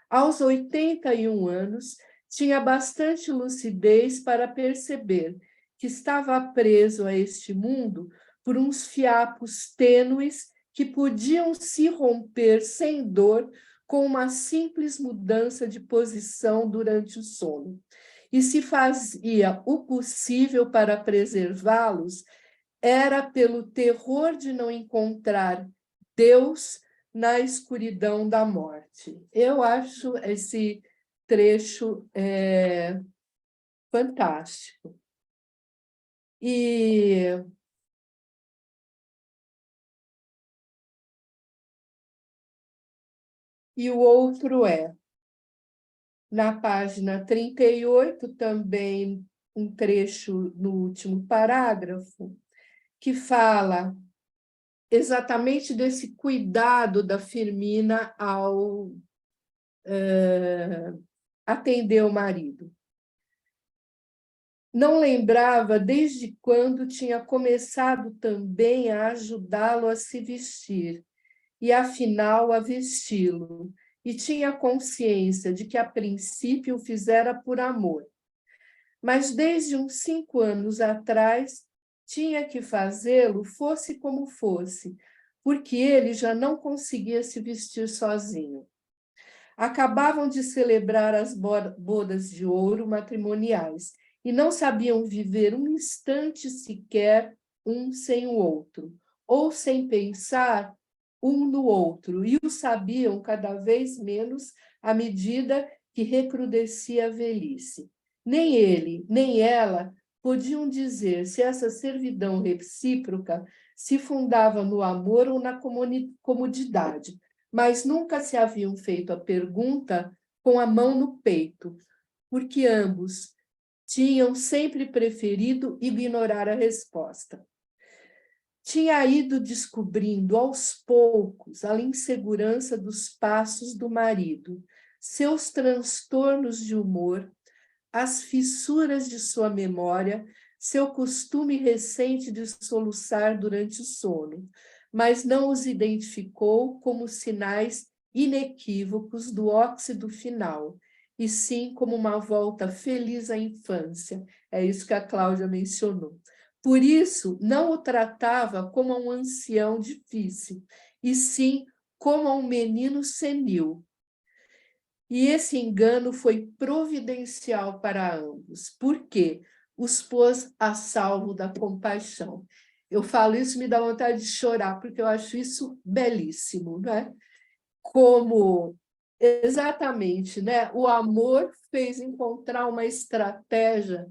Aos 81 anos, tinha bastante lucidez para perceber que estava preso a este mundo por uns fiapos tênues que podiam se romper sem dor com uma simples mudança de posição durante o sono. E se fazia o possível para preservá-los, era pelo terror de não encontrar Deus na escuridão da morte. Eu acho esse trecho fantástico. E o outro na página 38, também um trecho no último parágrafo, que fala exatamente desse cuidado da Firmina ao atender o marido. Não lembrava desde quando tinha começado também a ajudá-lo a se vestir, e afinal a vesti-lo, e tinha consciência de que a princípio o fizera por amor. Mas desde uns 5 anos atrás tinha que fazê-lo fosse como fosse, porque ele já não conseguia se vestir sozinho. Acabavam de celebrar as bodas de ouro matrimoniais e não sabiam viver um instante sequer um sem o outro. ou sem pensar um no outro, e o sabiam cada vez menos à medida que recrudescia a velhice. Nem ele, nem ela podiam dizer se essa servidão recíproca se fundava no amor ou na comodidade, mas nunca se haviam feito a pergunta com a mão no peito, porque ambos tinham sempre preferido ignorar a resposta. Tinha ido descobrindo aos poucos a insegurança dos passos do marido, seus transtornos de humor, as fissuras de sua memória, seu costume recente de soluçar durante o sono, mas não os identificou como sinais inequívocos do óxido final, e sim como uma volta feliz à infância. É isso que a Cláudia mencionou. Por isso, não o tratava como um ancião difícil, e sim como um menino senil. E esse engano foi providencial para ambos, porque os pôs a salvo da compaixão. Eu falo isso, me dá vontade de chorar, porque eu acho isso belíssimo, né? Como exatamente, né? O amor fez encontrar uma estratégia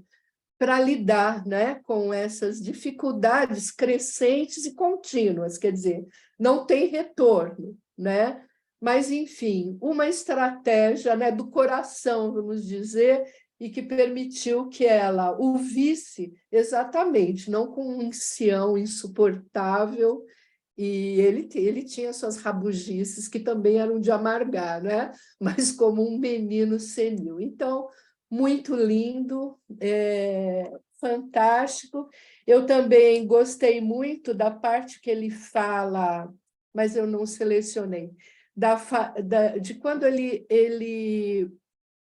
para lidar, né, com essas dificuldades crescentes e contínuas, quer dizer, não tem retorno, né? Mas, enfim, uma estratégia, né, do coração, vamos dizer, e que permitiu que ela o visse exatamente, não como um ancião insuportável, e ele tinha suas rabugices que também eram de amargar, né? Mas como um menino senil. Então, muito lindo, fantástico. Eu também gostei muito da parte que ele fala, mas eu não selecionei, de quando ele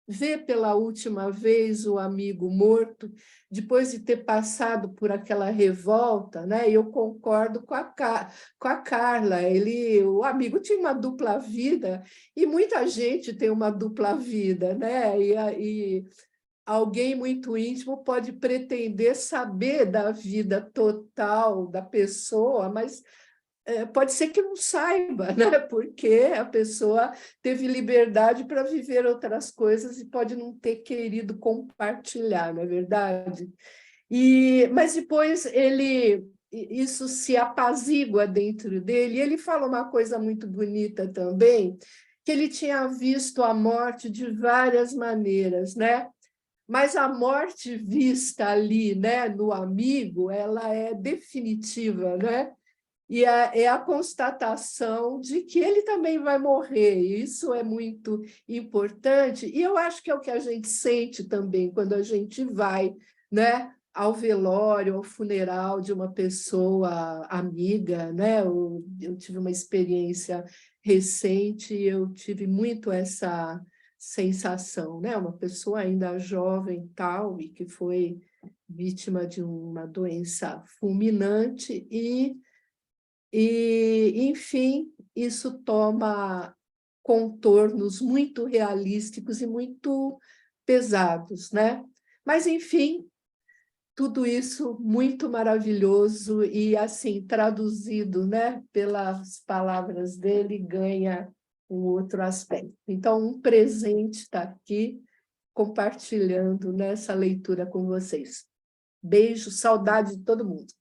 vê pela última vez o amigo morto, depois de ter passado por aquela revolta, né? Eu concordo com a Carla. O amigo tinha uma dupla vida, e muita gente tem uma dupla vida, né? E alguém muito íntimo pode pretender saber da vida total da pessoa, mas pode ser que não saiba, né? Porque a pessoa teve liberdade para viver outras coisas e pode não ter querido compartilhar, não é verdade? Mas depois isso se apazigua dentro dele, e ele fala uma coisa muito bonita também, que ele tinha visto a morte de várias maneiras, né? Mas a morte vista ali, né, no amigo, ela é definitiva, né? E é a constatação de que ele também vai morrer, e isso é muito importante, e eu acho que é o que a gente sente também quando a gente vai, né, ao velório, ao funeral de uma pessoa amiga, né? Eu tive uma experiência recente e eu tive muito essa sensação, né? Uma pessoa ainda jovem tal, e que foi vítima de uma doença fulminante enfim, isso toma contornos muito realísticos e muito pesados, né? Mas, enfim, tudo isso muito maravilhoso e, assim, traduzido, né, pelas palavras dele, ganha um outro aspecto. Então, um presente está aqui, compartilhando nessa leitura com vocês. Beijo, saudade de todo mundo.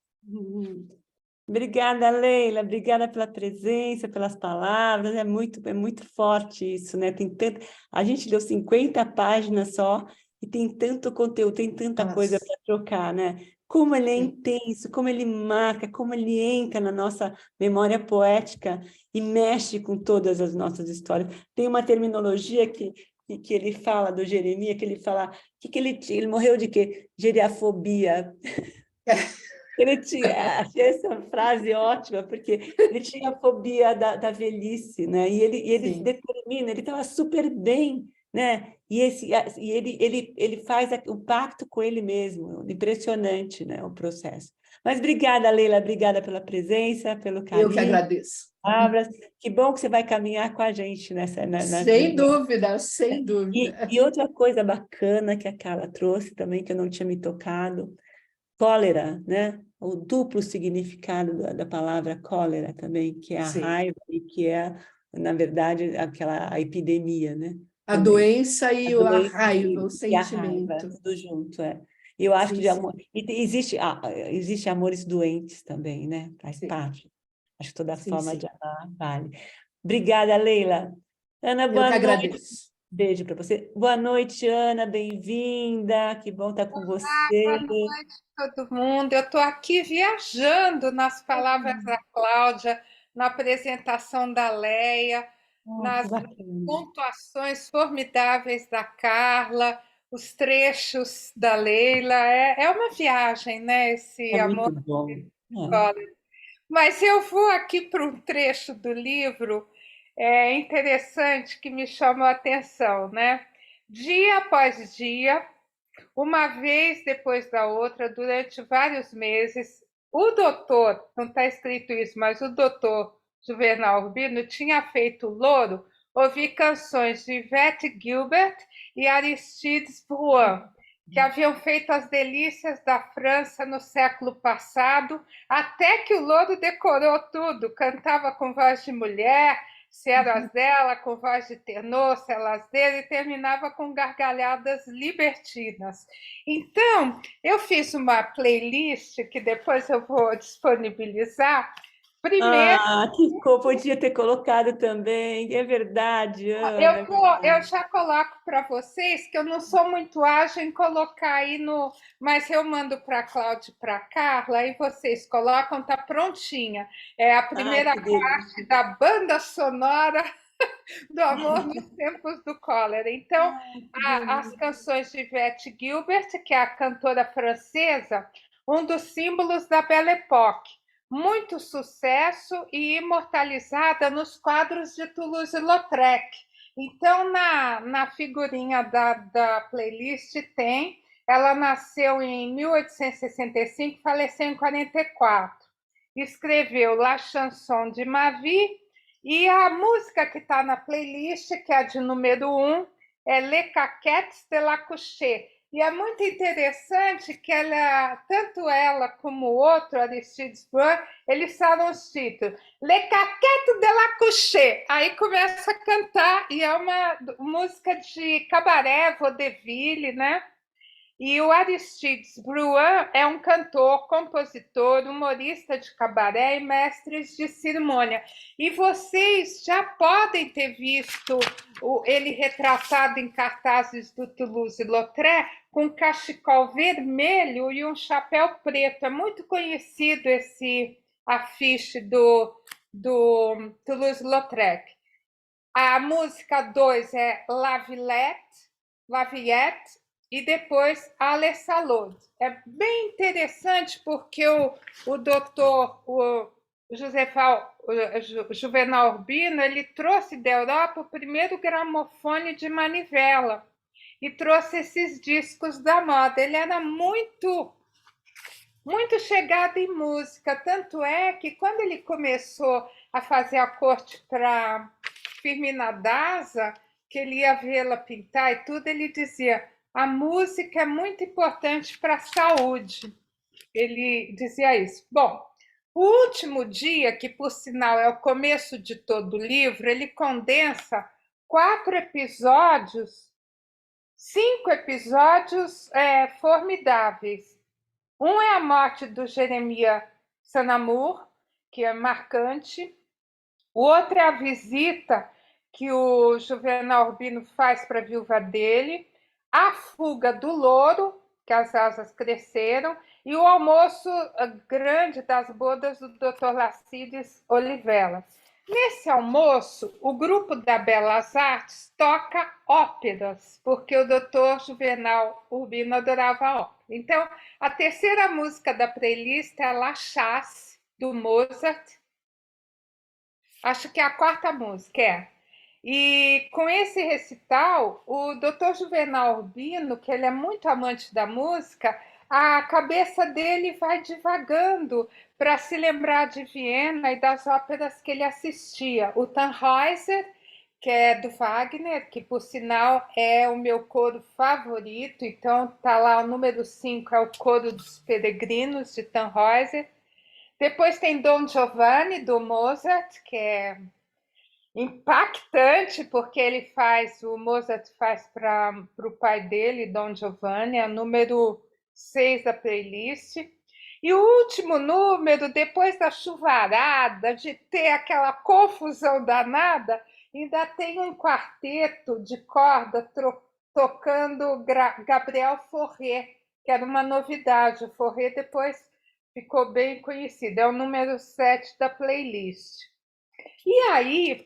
Obrigada, Leila, obrigada pela presença, pelas palavras, é muito forte isso, né? Tem tanto... A gente leu 50 páginas só e tem tanto conteúdo, tem tanta coisa para trocar, né? Como ele é intenso, como ele marca, como ele entra na nossa memória poética e mexe com todas as nossas histórias. Tem uma terminologia que ele fala do Jeremias, que ele fala... ele morreu de quê? Geriafobia. Achei essa frase ótima, porque ele tinha fobia da velhice, né? E ele determina, ele estava super bem, né? E ele faz o pacto com ele mesmo, impressionante, né? O processo. Mas obrigada, Leila, obrigada pela presença, pelo carinho. Eu que agradeço. Palavras. Que bom que você vai caminhar com a gente nessa... Sem dúvida, sem dúvida. E outra coisa bacana que a Carla trouxe também, que eu não tinha me tocado, cólera, né? O duplo significado da palavra cólera também, que é a Sim. raiva e que é, na verdade, a epidemia, né? A Também. doença e A a doença raiva, o e a raiva, sentimento. tudo junto, é. E eu acho que Sim, de sim, amor... existe amores doentes também, né? Faz sim, parte. Acho que toda sim, forma de sim. amar vale. Obrigada, Leila. Ana, Eu boa que noite. agradeço. Beijo para você. Boa noite, Ana, bem-vinda. Que bom estar com você. Boa noite, todo mundo. Eu estou aqui viajando nas palavras da Cláudia, na apresentação da Leia, Que nas bacana. pontuações formidáveis da Carla, os trechos da Leila. É uma viagem, né? Esse É muito amor. bom. Mas eu vou aqui para um trecho do livro interessante que me chamou a atenção, né? Dia após dia, uma vez depois da outra, durante vários meses, o doutor, não está escrito isso, mas o doutor Juvenal Urbino tinha feito louro ouvir canções de Yvette Gilbert e Aristides Bruand, que haviam feito as delícias da França no século passado, até que o louro decorou tudo, cantava com voz de mulher, se era as dela, com voz de tenor, se elas dele, e terminava com gargalhadas libertinas. Então, eu fiz uma playlist que depois eu vou disponibilizar. Primeiro, Podia ter colocado também. É verdade, Ana. eu já coloco para vocês, que eu não sou muito ágil em colocar aí no. Mas eu mando para a Cláudia e para a Carla, aí vocês colocam, tá prontinha. É a primeira Que delícia. parte da banda sonora do Amor nos Tempos do Cólera. Então, as canções de Yvette Gilbert, que é a cantora francesa, um dos símbolos da Belle Époque. Muito sucesso e imortalizada nos quadros de Toulouse-Lautrec. Então, na figurinha da playlist tem. Ela nasceu em 1865 e faleceu em 44. Escreveu La Chanson de ma vie, e a música que está na playlist, que é a de número 1, é Les Caquettes de la Couchée. E é muito interessante que tanto ela como o outro, Aristides Bruand, eles falam os títulos. Les Caquettes de la Couchée. Aí começa a cantar, e é uma música de cabaré, vaudeville, né? E o Aristides Bruand é um cantor, compositor, humorista de cabaré e mestre de cerimônia. E vocês já podem ter visto ele retratado em cartazes do Toulouse-Lautrec com um cachecol vermelho e um chapéu preto. É muito conhecido esse afiche do Toulouse-Lautrec. A música 2 é La Villette, e depois Ale Salud. É bem interessante porque o doutor Juvenal Urbino, ele trouxe da Europa o primeiro gramofone de manivela e trouxe esses discos da moda. Ele era muito chegado em música, tanto é que quando ele começou a fazer a corte para Firmina Daza, que ele ia vê-la pintar e tudo, ele dizia: a música é muito importante para a saúde. Ele dizia isso. Bom, o último dia, que por sinal é o começo de todo o livro, ele condensa 5 episódios formidáveis. Um é a morte do Jeremias Sanamour, que é marcante. O outro é a visita que o Juvenal Urbino faz para a viúva dele, a fuga do louro, que as asas cresceram, e o almoço grande das bodas do Dr. Lacides Olivella. Nesse almoço, o grupo da Belas Artes toca óperas, porque o Dr. Juvenal Urbino adorava ópera. Então, a terceira música da playlist é La Chasse, do Mozart. Acho que é a quarta música, E com esse recital, o Dr. Juvenal Urbino, que ele é muito amante da música, a cabeça dele vai divagando para se lembrar de Viena e das óperas que ele assistia. O Tannhäuser, que é do Wagner, que, por sinal, é o meu coro favorito. Então, tá lá o número 5, é o Coro dos Peregrinos, de Tannhäuser. Depois tem Don Giovanni, do Mozart, que é impactante, porque o Mozart faz para o pai dele, Don Giovanni, é o número 6 da playlist. E o último número, depois da chuvarada, de ter aquela confusão danada, ainda tem um quarteto de corda tocando Gabriel Fauré, que era uma novidade. O Fauré depois ficou bem conhecido, é o número 7 da playlist. E aí,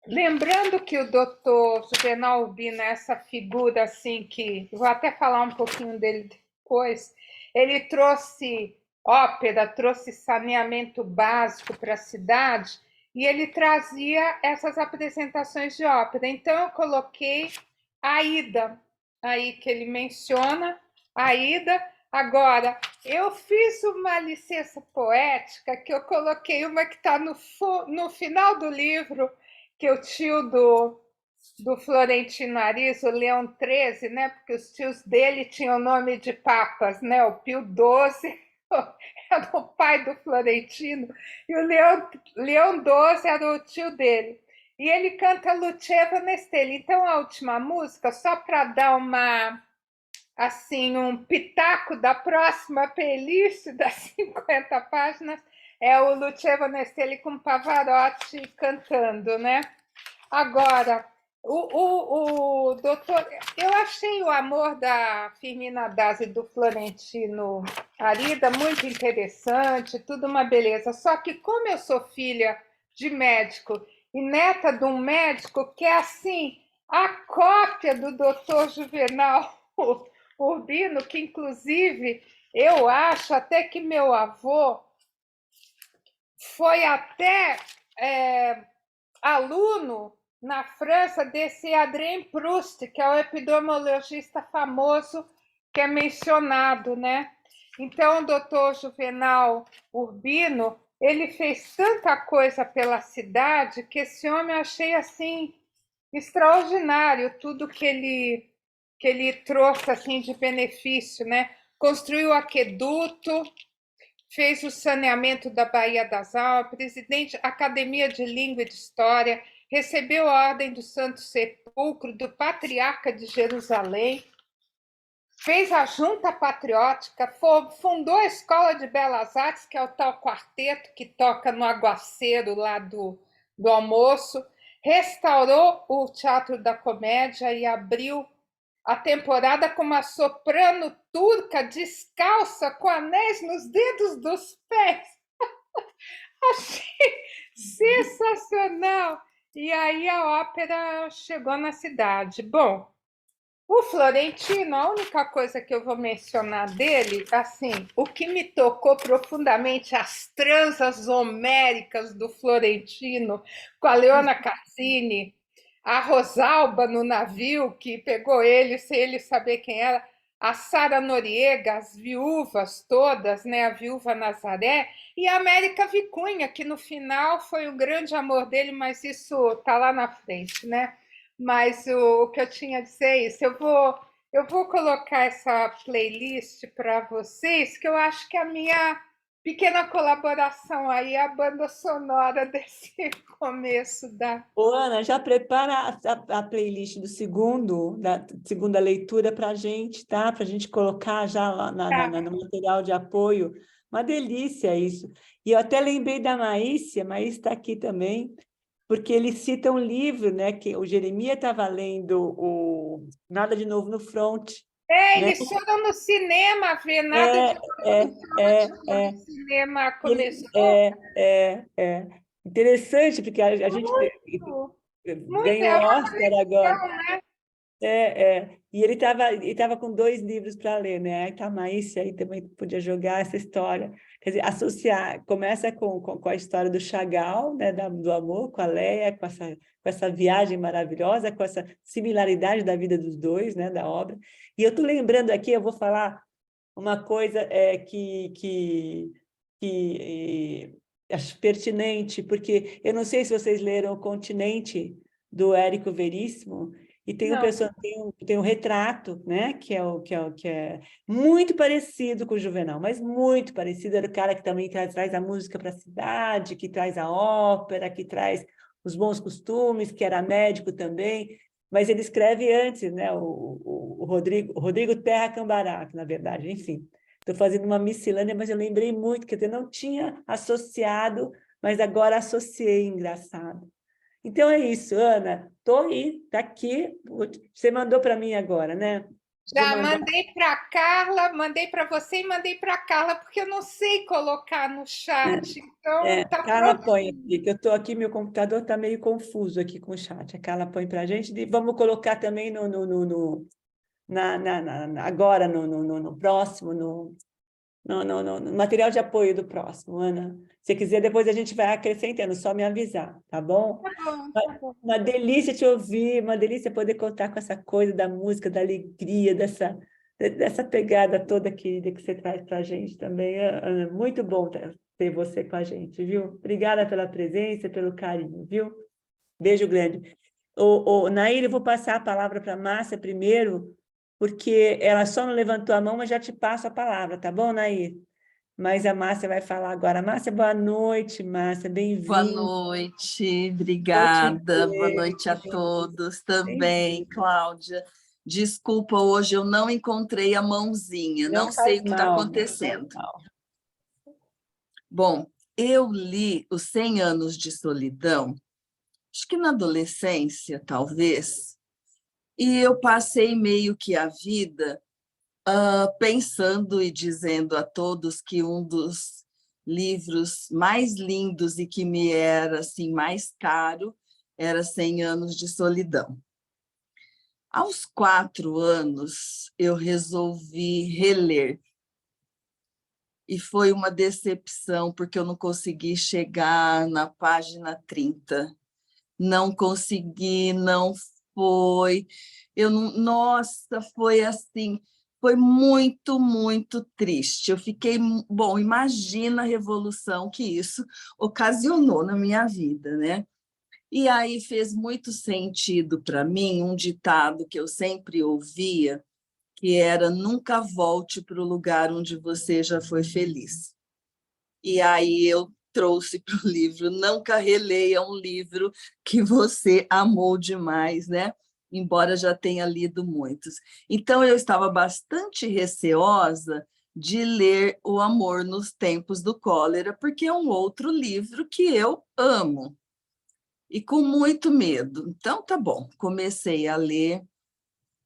lembrando que o doutor Juvenal Urbino é essa figura assim que, vou até falar um pouquinho dele depois, ele trouxe ópera, trouxe saneamento básico para a cidade e ele trazia essas apresentações de ópera. Então eu coloquei a Aida, aí que ele menciona, a Aida. Agora, eu fiz uma licença poética que eu coloquei uma que está no final do livro, que o tio do Florentino Ariza, o Leão XIII, né? Porque os tios dele tinham o nome de papas, né? O Pio XII era o pai do Florentino e o Leão XII era o tio dele. E ele canta Luceva Nestele. Então, a última música, só para dar um pitaco da próxima playlist das 50 páginas, é o Luceva Nestele com Pavarotti cantando, né? Agora, o doutor... Eu achei o amor da Firmina Dazi e do Florentino Arida muito interessante, tudo uma beleza. Só que como eu sou filha de médico e neta de um médico que é assim, a cópia do doutor Juvenal Urbino, que inclusive eu acho até que meu avô foi até aluno na França desse Adrien Proust, que é o epidemiologista famoso que é mencionado, né? Então, o doutor Juvenal Urbino, ele fez tanta coisa pela cidade que esse homem eu achei assim extraordinário, tudo que ele trouxe assim de benefício, né? Construiu o aqueduto, fez o saneamento da Baía das Almas, presidente da Academia de Língua e de História, recebeu a Ordem do Santo Sepulcro do Patriarca de Jerusalém, fez a Junta Patriótica, fundou a Escola de Belas Artes, que é o tal quarteto que toca no aguaceiro lá do almoço, restaurou o Teatro da Comédia e abriu a temporada com uma soprano turca descalça com anéis nos dedos dos pés. Achei sensacional. E aí a ópera chegou na cidade. Bom, o Florentino, a única coisa que eu vou mencionar dele, assim, o que me tocou profundamente, as transas homéricas do Florentino com a Leona Cassini, a Rosalba no navio, que pegou ele sem ele saber quem era, a Sara Noriega, as viúvas todas, né? A viúva Nazaré, e a América Vicunha, que no final foi o grande amor dele, mas isso está lá na frente, né? Mas o que eu tinha a dizer é isso. Eu vou colocar essa playlist para vocês, que eu acho que é a minha pequena colaboração aí, a banda sonora desse começo da... Ô, Ana, já prepara a playlist da segunda leitura para a gente, tá? Para a gente colocar já lá no material de apoio. Uma delícia isso. E eu até lembrei da Maícia está aqui também, porque ele cita um livro, né? Que o Jeremias estava lendo o Nada de Novo no Front. Eles foram no cinema ver Nada de Novo no Front, o cinema começou. Interessante, porque a gente ganhou Oscar agora. Né? E ele estava com 2 livros para ler, né? Aí tá Maícia aí também podia jogar essa história. Quer dizer, associar, começa com a história do Chagall, né? Do amor, com a Leia, com essa viagem maravilhosa, com essa similaridade da vida dos dois, né? Da obra. E eu estou lembrando aqui, eu vou falar uma coisa que acho pertinente, porque eu não sei se vocês leram O Continente, do Érico Veríssimo, e tem Não. tem um retrato, né? Que é muito parecido com o Juvenal, mas muito parecido. Era o cara que também traz a música para a cidade, que traz a ópera, que traz os bons costumes, que era médico também, mas ele escreve antes, né? O Rodrigo Terra Cambará, que, na verdade, enfim. Estou fazendo uma miscelânea, mas eu lembrei muito, que eu não tinha associado, mas agora associei, engraçado. Então é isso, Ana. Estou aí, está aqui. Você mandou para mim agora, né? Vou Já mandar. mandei para a Carla, mandei para você e mandei para a Carla, porque eu não sei colocar no chat. Então, tá Carla pronto. põe aqui, que eu estou aqui, meu computador está meio confuso aqui com o chat. A Carla põe para a gente. E vamos colocar também agora, no próximo, no material de apoio do próximo, Ana. Se quiser, depois a gente vai acrescentando, só me avisar, tá bom? Tá bom, tá bom. Uma delícia te ouvir, uma delícia poder contar com essa coisa da música, da alegria, dessa pegada toda querida que você traz para a gente também. Ana, muito bom ter você com a gente, viu? Obrigada pela presença, pelo carinho, viu? Beijo grande. Nair, eu vou passar a palavra para a Márcia primeiro, porque ela só não levantou a mão, mas já te passo a palavra, tá bom, Nair? Mas a Márcia vai falar agora. Márcia, boa noite, Márcia, Boa bem-vinda. noite, Bom te obrigada. Boa ver. noite a todos também, Bem-vinda. Cláudia. Desculpa, hoje eu não encontrei a mãozinha, Não não sei faz o que está mal, não faz acontecendo. mal. Bom, eu li Os 100 Anos de Solidão, acho que na adolescência, talvez, e eu passei meio que a vida pensando e dizendo a todos que um dos livros mais lindos e que me era assim mais caro era 100 Anos de Solidão. Aos 4 anos, eu resolvi reler. E foi uma decepção, porque eu não consegui chegar na página 30. Não consegui, não foi. Eu não, nossa, foi assim, foi muito, muito triste. Eu fiquei, bom, imagina a revolução que isso ocasionou na minha vida, né? E aí fez muito sentido para mim um ditado que eu sempre ouvia, que era: nunca volte para o lugar onde você já foi feliz. E aí eu trouxe para o livro: nunca releia um livro que você amou demais, né? Embora já tenha lido muitos. Então, eu estava bastante receosa de ler O Amor nos Tempos do Cólera, porque é um outro livro que eu amo, e com muito medo. Então, tá bom, comecei a ler,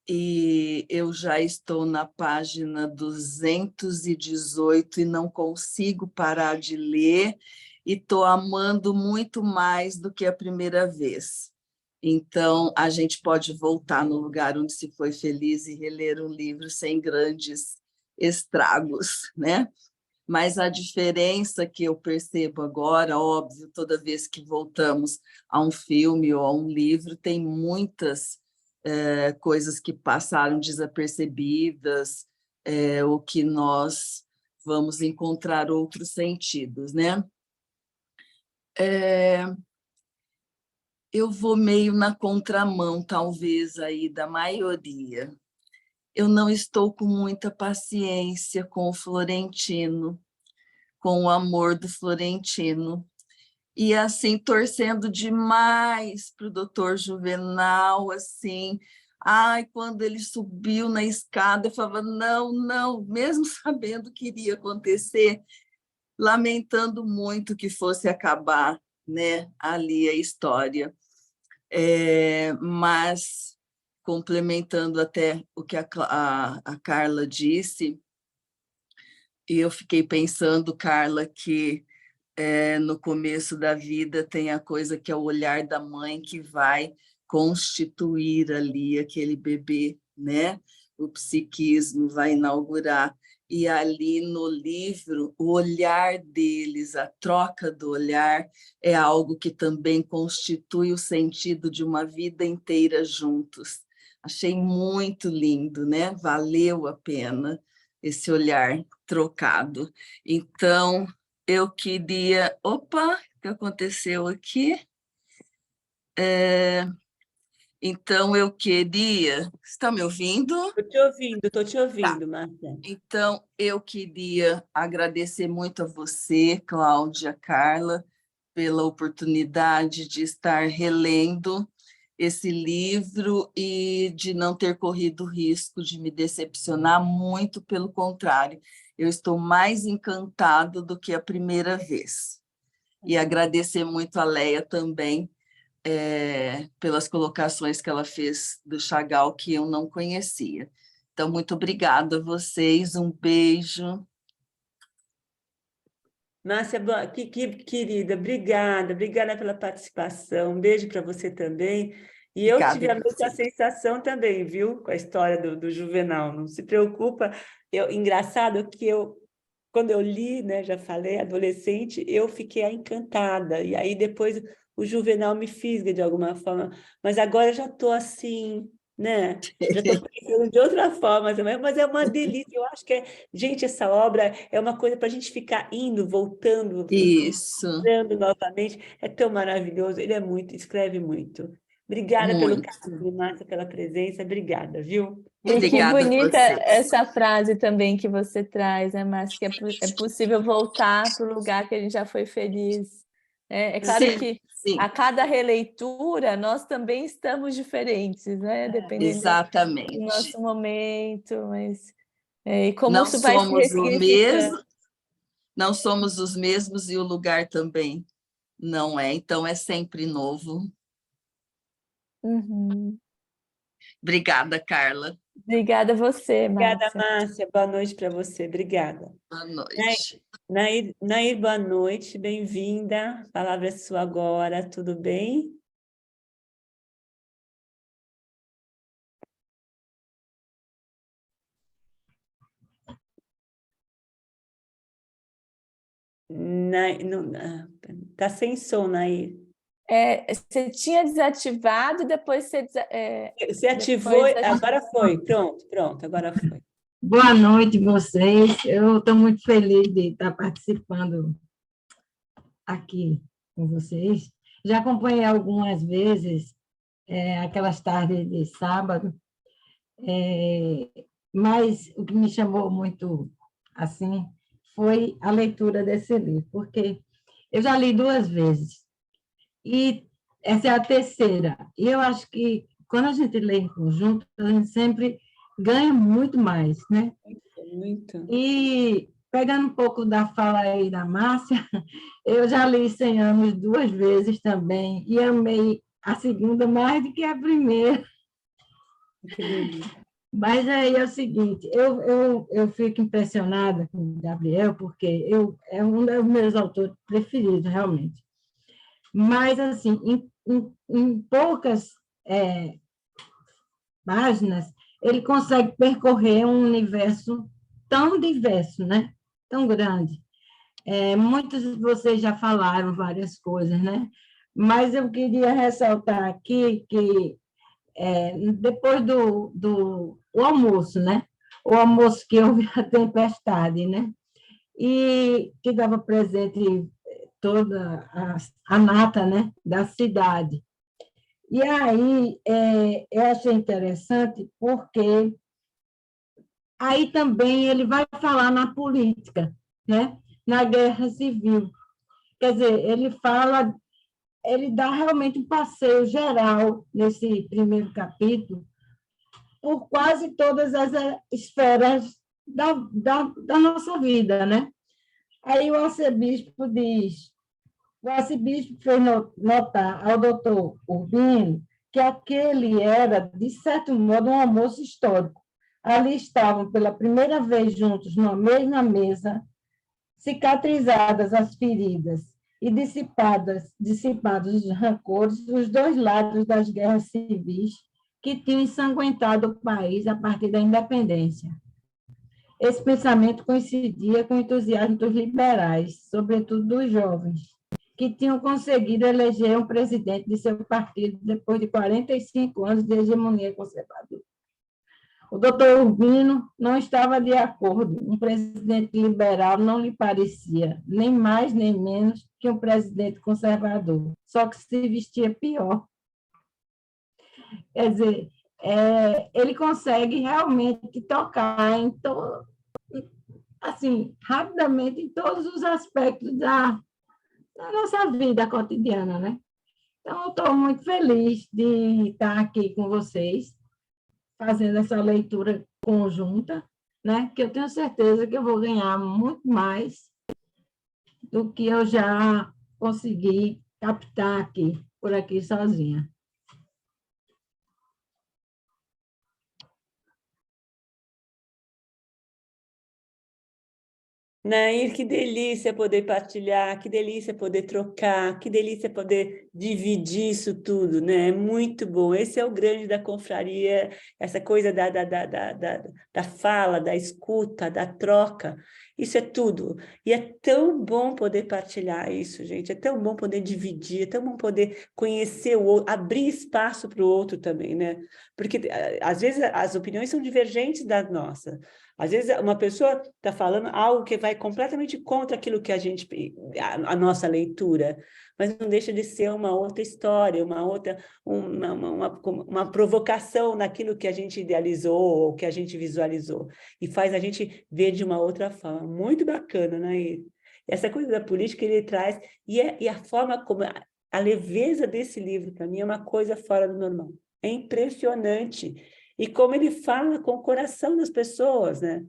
e eu já estou na página 218 e não consigo parar de ler, e estou amando muito mais do que a primeira vez. Então, a gente pode voltar no lugar onde se foi feliz e reler um livro sem grandes estragos, né? Mas a diferença que eu percebo agora, óbvio, toda vez que voltamos a um filme ou a um livro, tem muitas coisas que passaram desapercebidas, ou que nós vamos encontrar outros sentidos, né? Eu vou meio na contramão, talvez, aí da maioria. Eu não estou com muita paciência com o Florentino, com o amor do Florentino. E assim, torcendo demais para o doutor Juvenal, assim. Ai, quando ele subiu na escada, eu falava: não, não, mesmo sabendo que iria acontecer, lamentando muito que fosse acabar, né, ali a história. Mas, complementando até o que a Carla disse, e eu fiquei pensando, Carla, que no começo da vida tem a coisa que é o olhar da mãe que vai constituir ali aquele bebê, né? O psiquismo vai inaugurar. E ali no livro, o olhar deles, a troca do olhar, é algo que também constitui o sentido de uma vida inteira juntos. Achei muito lindo, né? Valeu a pena esse olhar trocado. Então, eu queria... Opa, o que aconteceu aqui? Então, eu queria... Está me ouvindo? Estou te ouvindo, Márcia. Então, eu queria agradecer muito a você, Cláudia, Carla, pela oportunidade de estar relendo esse livro e de não ter corrido o risco de me decepcionar, muito pelo contrário. Eu estou mais encantada do que a primeira vez. E agradecer muito a Leia também, pelas colocações que ela fez do Chagall, que eu não conhecia. Então, muito obrigada a vocês, um beijo. Márcia, querida, obrigada pela participação, um beijo para você também. E eu Obrigada tive a a mesma você. sensação também, viu, com a história do Juvenal, não se preocupa. Engraçado que quando eu li, né, já falei, adolescente, eu fiquei encantada, e aí depois o Juvenal me fisga de alguma forma, mas agora eu já estou assim, né? Já estou pensando de outra forma também, mas é uma delícia. Eu acho que gente, essa obra é uma coisa para a gente ficar indo, voltando, Isso, entrando novamente. É tão maravilhoso, ele escreve muito. Obrigada pelo muito. carinho, Márcia, pela presença, obrigada, viu? E que Obrigada a bonita vocês. essa frase também que você traz, né, Márcia? Que é possível voltar para o lugar que a gente já foi feliz. É claro Sim, que a sim, cada releitura nós também estamos diferentes, né? Dependendo do exatamente. nosso momento, mas e como Não isso vai se somos o ressignificando. mesmo, não somos os mesmos e o lugar também não é. Então, é sempre novo. Uhum. Obrigada, Carla. Obrigada a você, Obrigada, Márcia. Márcia. Boa noite para você. Obrigada. Boa noite. Nair, boa noite. Bem-vinda. A palavra é sua agora. Tudo bem? Tá sem som, Nair. Você tinha desativado e depois Você ativou, depois agora foi. Pronto, agora foi. Boa noite, vocês. Eu estou muito feliz de estar participando aqui com vocês. Já acompanhei algumas vezes aquelas tardes de sábado, mas o que me chamou muito assim foi a leitura desse livro, porque eu já li 2 vezes e essa é a terceira. E eu acho que quando a gente lê em conjunto, a gente sempre ganha muito mais, né? Muito. E, pegando um pouco da fala aí da Márcia, eu já li 100 anos 2 vezes também, e amei a segunda mais do que a primeira. Que delícia. Mas aí é o seguinte, eu fico impressionada com o Gabriel, porque é um dos meus autores preferidos, realmente. Mas, assim, em poucas páginas, ele consegue percorrer um universo tão diverso, né? Tão grande. Muitos de vocês já falaram várias coisas, né? Mas eu queria ressaltar aqui que, depois o almoço, né? O almoço que houve a tempestade, né? E que estava presente toda a nata, né? Da cidade. E aí, eu achei interessante porque aí também ele vai falar na política, né? Na guerra civil. Quer dizer, ele dá realmente um passeio geral nesse primeiro capítulo por quase todas as esferas da nossa vida, né? Aí o arcebispo fez notar ao doutor Urbino que aquele era, de certo modo, um almoço histórico. Ali estavam, pela primeira vez juntos, numa mesma mesa, cicatrizadas as feridas e dissipados os rancores dos dois lados das guerras civis que tinham ensanguentado o país a partir da independência. Esse pensamento coincidia com o entusiasmo dos liberais, sobretudo dos jovens, que tinham conseguido eleger um presidente de seu partido depois de 45 anos de hegemonia conservadora. O doutor Urbino não estava de acordo. Um presidente liberal não lhe parecia, nem mais nem menos, que um presidente conservador, só que se vestia pior. Quer dizer, ele consegue realmente tocar assim, rapidamente em todos os aspectos da nossa vida cotidiana, né? Então, eu estou muito feliz de estar aqui com vocês, fazendo essa leitura conjunta, né? Que eu tenho certeza que eu vou ganhar muito mais do que eu já consegui captar por aqui sozinha. Nair, que delícia poder partilhar, que delícia poder trocar, que delícia poder dividir isso tudo, né? É muito bom. Esse é o grande da confraria, essa coisa da fala, da escuta, da troca. Isso é tudo. E é tão bom poder partilhar isso, gente. É tão bom poder dividir, é tão bom poder conhecer o outro, abrir espaço para o outro também, né? Porque às vezes as opiniões são divergentes das nossas. Às vezes uma pessoa está falando algo que vai completamente contra aquilo que a nossa leitura, mas não deixa de ser uma outra história, uma provocação naquilo que a gente idealizou ou que a gente visualizou, e faz a gente ver de uma outra forma. Muito bacana, né? Essa coisa da política ele traz, e a forma como a leveza desse livro, para mim, é uma coisa fora do normal. É impressionante. E como ele fala com o coração das pessoas, né?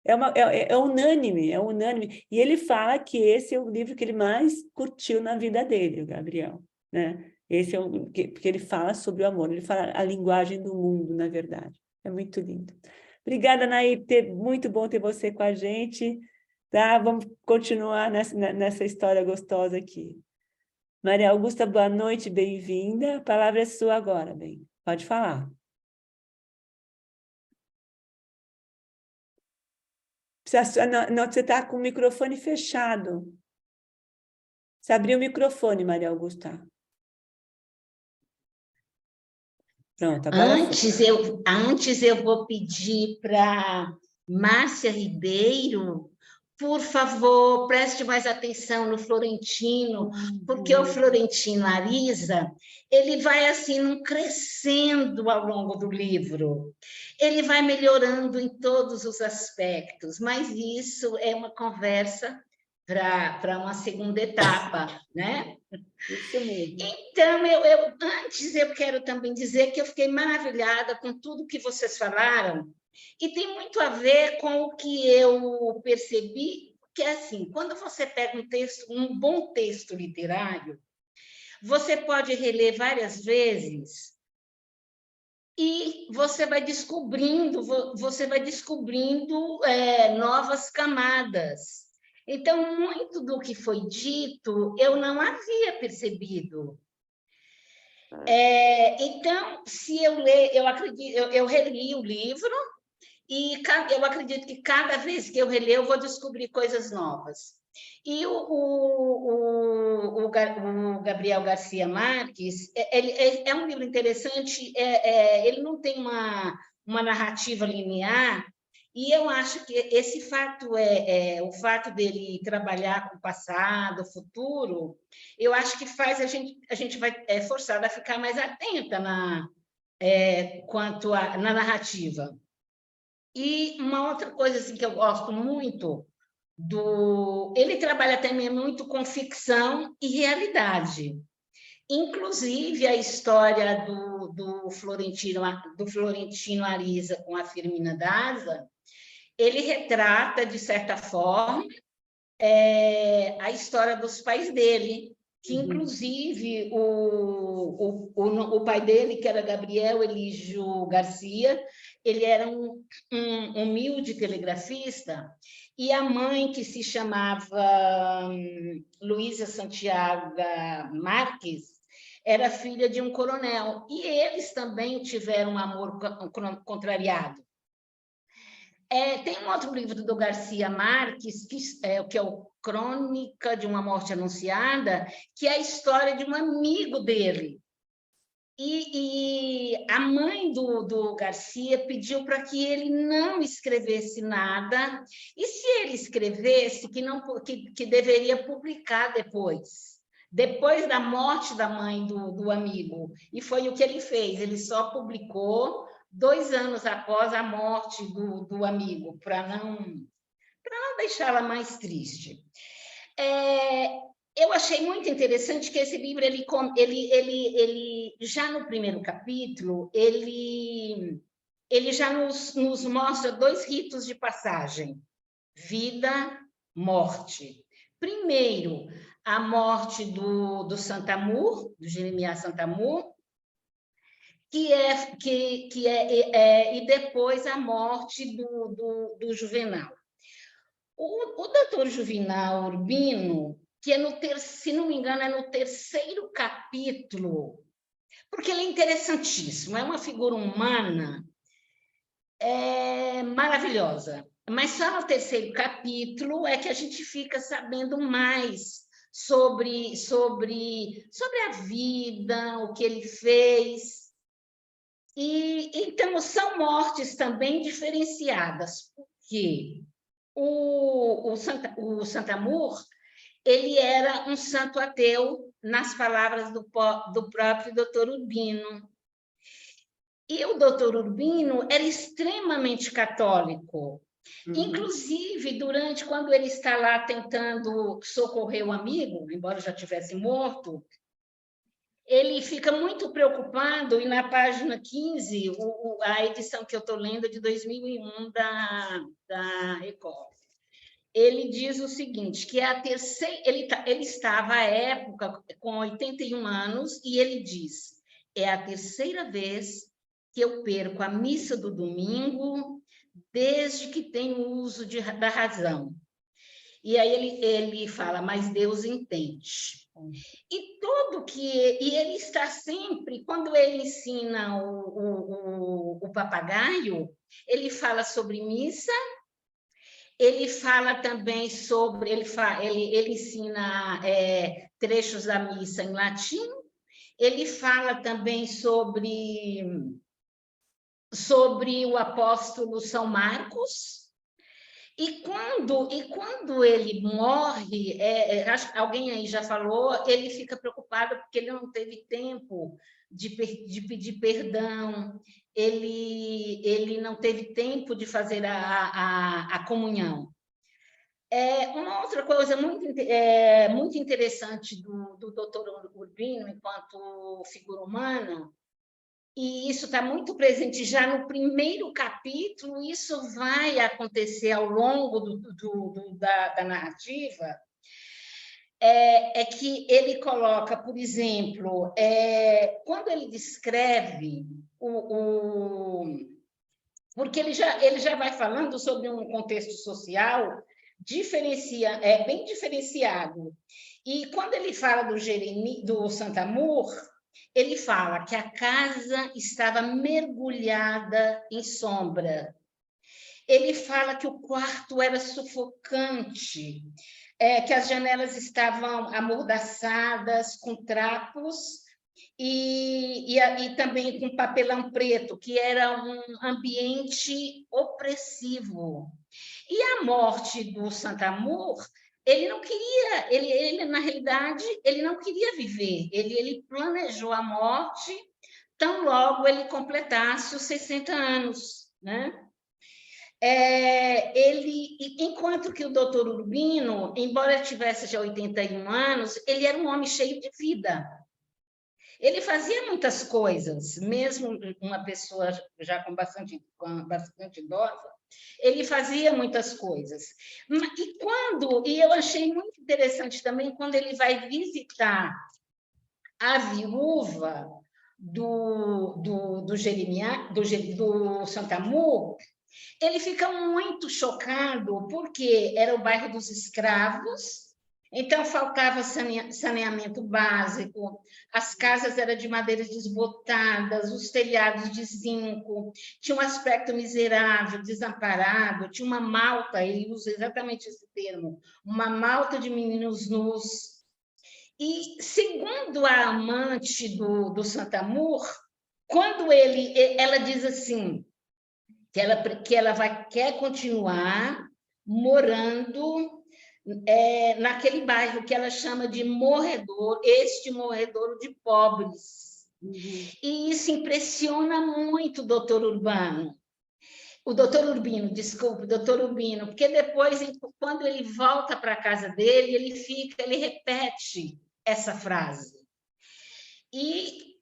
É unânime, é unânime. E ele fala que esse é o livro que ele mais curtiu na vida dele, o Gabriel, né? Esse é porque ele fala sobre o amor, ele fala a linguagem do mundo, na verdade. É muito lindo. Obrigada, Nair, muito bom ter você com a gente, tá? Vamos continuar nessa história gostosa aqui. Maria Augusta, boa noite, bem-vinda. A palavra é sua agora, bem. Pode falar. Não, você está com o microfone fechado. Você abriu o microfone, Maria Augusta. Pronto, agora Antes eu vou pedir para Márcia Ribeiro, por favor, preste mais atenção no Florentino, porque o Florentino Ariza, ele vai assim crescendo ao longo do livro. Ele vai melhorando em todos os aspectos, mas isso é uma conversa para uma segunda etapa, né? Isso mesmo. Então, antes eu quero também dizer que eu fiquei maravilhada com tudo que vocês falaram, e tem muito a ver com o que eu percebi, que é assim, quando você pega um bom texto literário, você pode reler várias vezes e você vai descobrindo novas camadas. Então, muito do que foi dito, eu não havia percebido. Então, se eu ler, eu reli o livro, e eu acredito que cada vez que eu reler, eu vou descobrir coisas novas. E o Gabriel Garcia Marques, ele é um livro interessante, ele não tem uma narrativa linear, e eu acho que esse fato o fato dele trabalhar com o passado, o futuro, eu acho que faz a gente vai forçada a ficar mais atenta na narrativa. E uma outra coisa assim, que eu gosto muito ele trabalha também muito com ficção e realidade. Inclusive, a história do Florentino Ariza com a Firmina Daza, ele retrata, de certa forma, a história dos pais dele, que, inclusive, o pai dele, que era Gabriel Elígio Garcia, ele era um humilde telegrafista, e a mãe, que se chamava Luísa Santiago Marques, era filha de um coronel, e eles também tiveram um amor contrariado. Tem um outro livro do Garcia Marques, que é o Crônica de uma Morte Anunciada, que é a história de um amigo dele. E a mãe do Garcia pediu para que ele não escrevesse nada, e se ele escrevesse, que deveria publicar depois. depois da morte da mãe do amigo. E foi o que ele fez, ele só publicou 2 anos após a morte do amigo, para não deixá-la mais triste. Eu achei muito interessante que esse livro, ele já no primeiro capítulo, ele já nos mostra 2 ritos de passagem: vida, morte. Primeiro, a morte do Santamur, do Jeremias Santamur, e depois a morte do Juvenal. O doutor Juvenal Urbino, que se não me engano, é no 3º capítulo, porque ele é interessantíssimo, é uma figura humana maravilhosa. Mas só no 3º capítulo é que a gente fica sabendo mais sobre a vida, o que ele fez. E então são mortes também diferenciadas, porque o Santamur, ele era um santo ateu, nas palavras do próprio doutor Urbino. E o doutor Urbino era extremamente católico. Inclusive, quando ele está lá tentando socorrer o amigo, embora já tivesse morto, ele fica muito preocupado, e na página 15, a edição que eu estou lendo é de 2001 da Record, ele diz o seguinte, que é a terceira... Ele estava, à época, com 81 anos, e ele diz, é a 3ª vez que eu perco a missa do domingo desde que tenho uso da razão. E aí ele fala, mas Deus entende. E ele está sempre, quando ele ensina o papagaio, ele fala sobre missa, ele fala também sobre, ele ensina trechos da missa em latim, ele fala também sobre o apóstolo São Marcos. E quando ele morre, alguém aí já falou, ele fica preocupado porque ele não teve tempo de pedir perdão, ele não teve tempo de fazer a comunhão. Uma outra coisa muito interessante do doutor Urbino, enquanto figura humana, e isso está muito presente já no primeiro capítulo, isso vai acontecer ao longo da narrativa, é que ele coloca, por exemplo, quando ele descreve porque ele já vai falando sobre um contexto social bem diferenciado. E quando ele fala do Santamur, ele fala que a casa estava mergulhada em sombra. Ele fala que o quarto era sufocante, que as janelas estavam amordaçadas com trapos e também com papelão preto, que era um ambiente opressivo. E a morte do Santamur, ele não queria, na realidade, ele não queria viver, ele planejou a morte tão logo ele completasse os 60 anos, né? Enquanto que o doutor Urbino, embora tivesse já 81 anos, ele era um homem cheio de vida. Ele fazia muitas coisas, mesmo uma pessoa já com bastante idosa, ele fazia muitas coisas. E eu achei muito interessante também quando ele vai visitar a viúva do Santamur, ele fica muito chocado, porque era o bairro dos escravos, então faltava saneamento básico, as casas eram de madeiras desbotadas, os telhados de zinco, tinha um aspecto miserável, desamparado, tinha uma malta, ele usa exatamente esse termo, uma malta de meninos nus. E, segundo a amante do Santamur, quando ela diz assim, que ela quer continuar morando naquele bairro que ela chama de este morredouro de pobres. E isso impressiona muito o doutor Urbino, porque depois, quando ele volta para a casa dele, ele repete essa frase. E,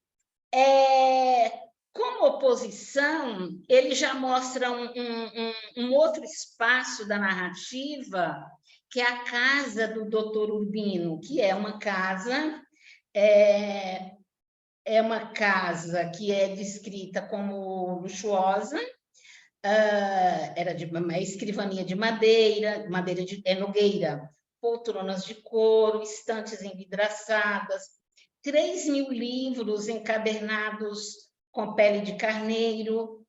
como oposição, ele já mostra um outro espaço da narrativa, que é a casa do doutor Urbino, que é uma casa que é descrita como luxuosa, era de uma escrivaninha de madeira nogueira, poltronas de couro, estantes envidraçadas, 3.000 livros encadernados com pele de carneiro,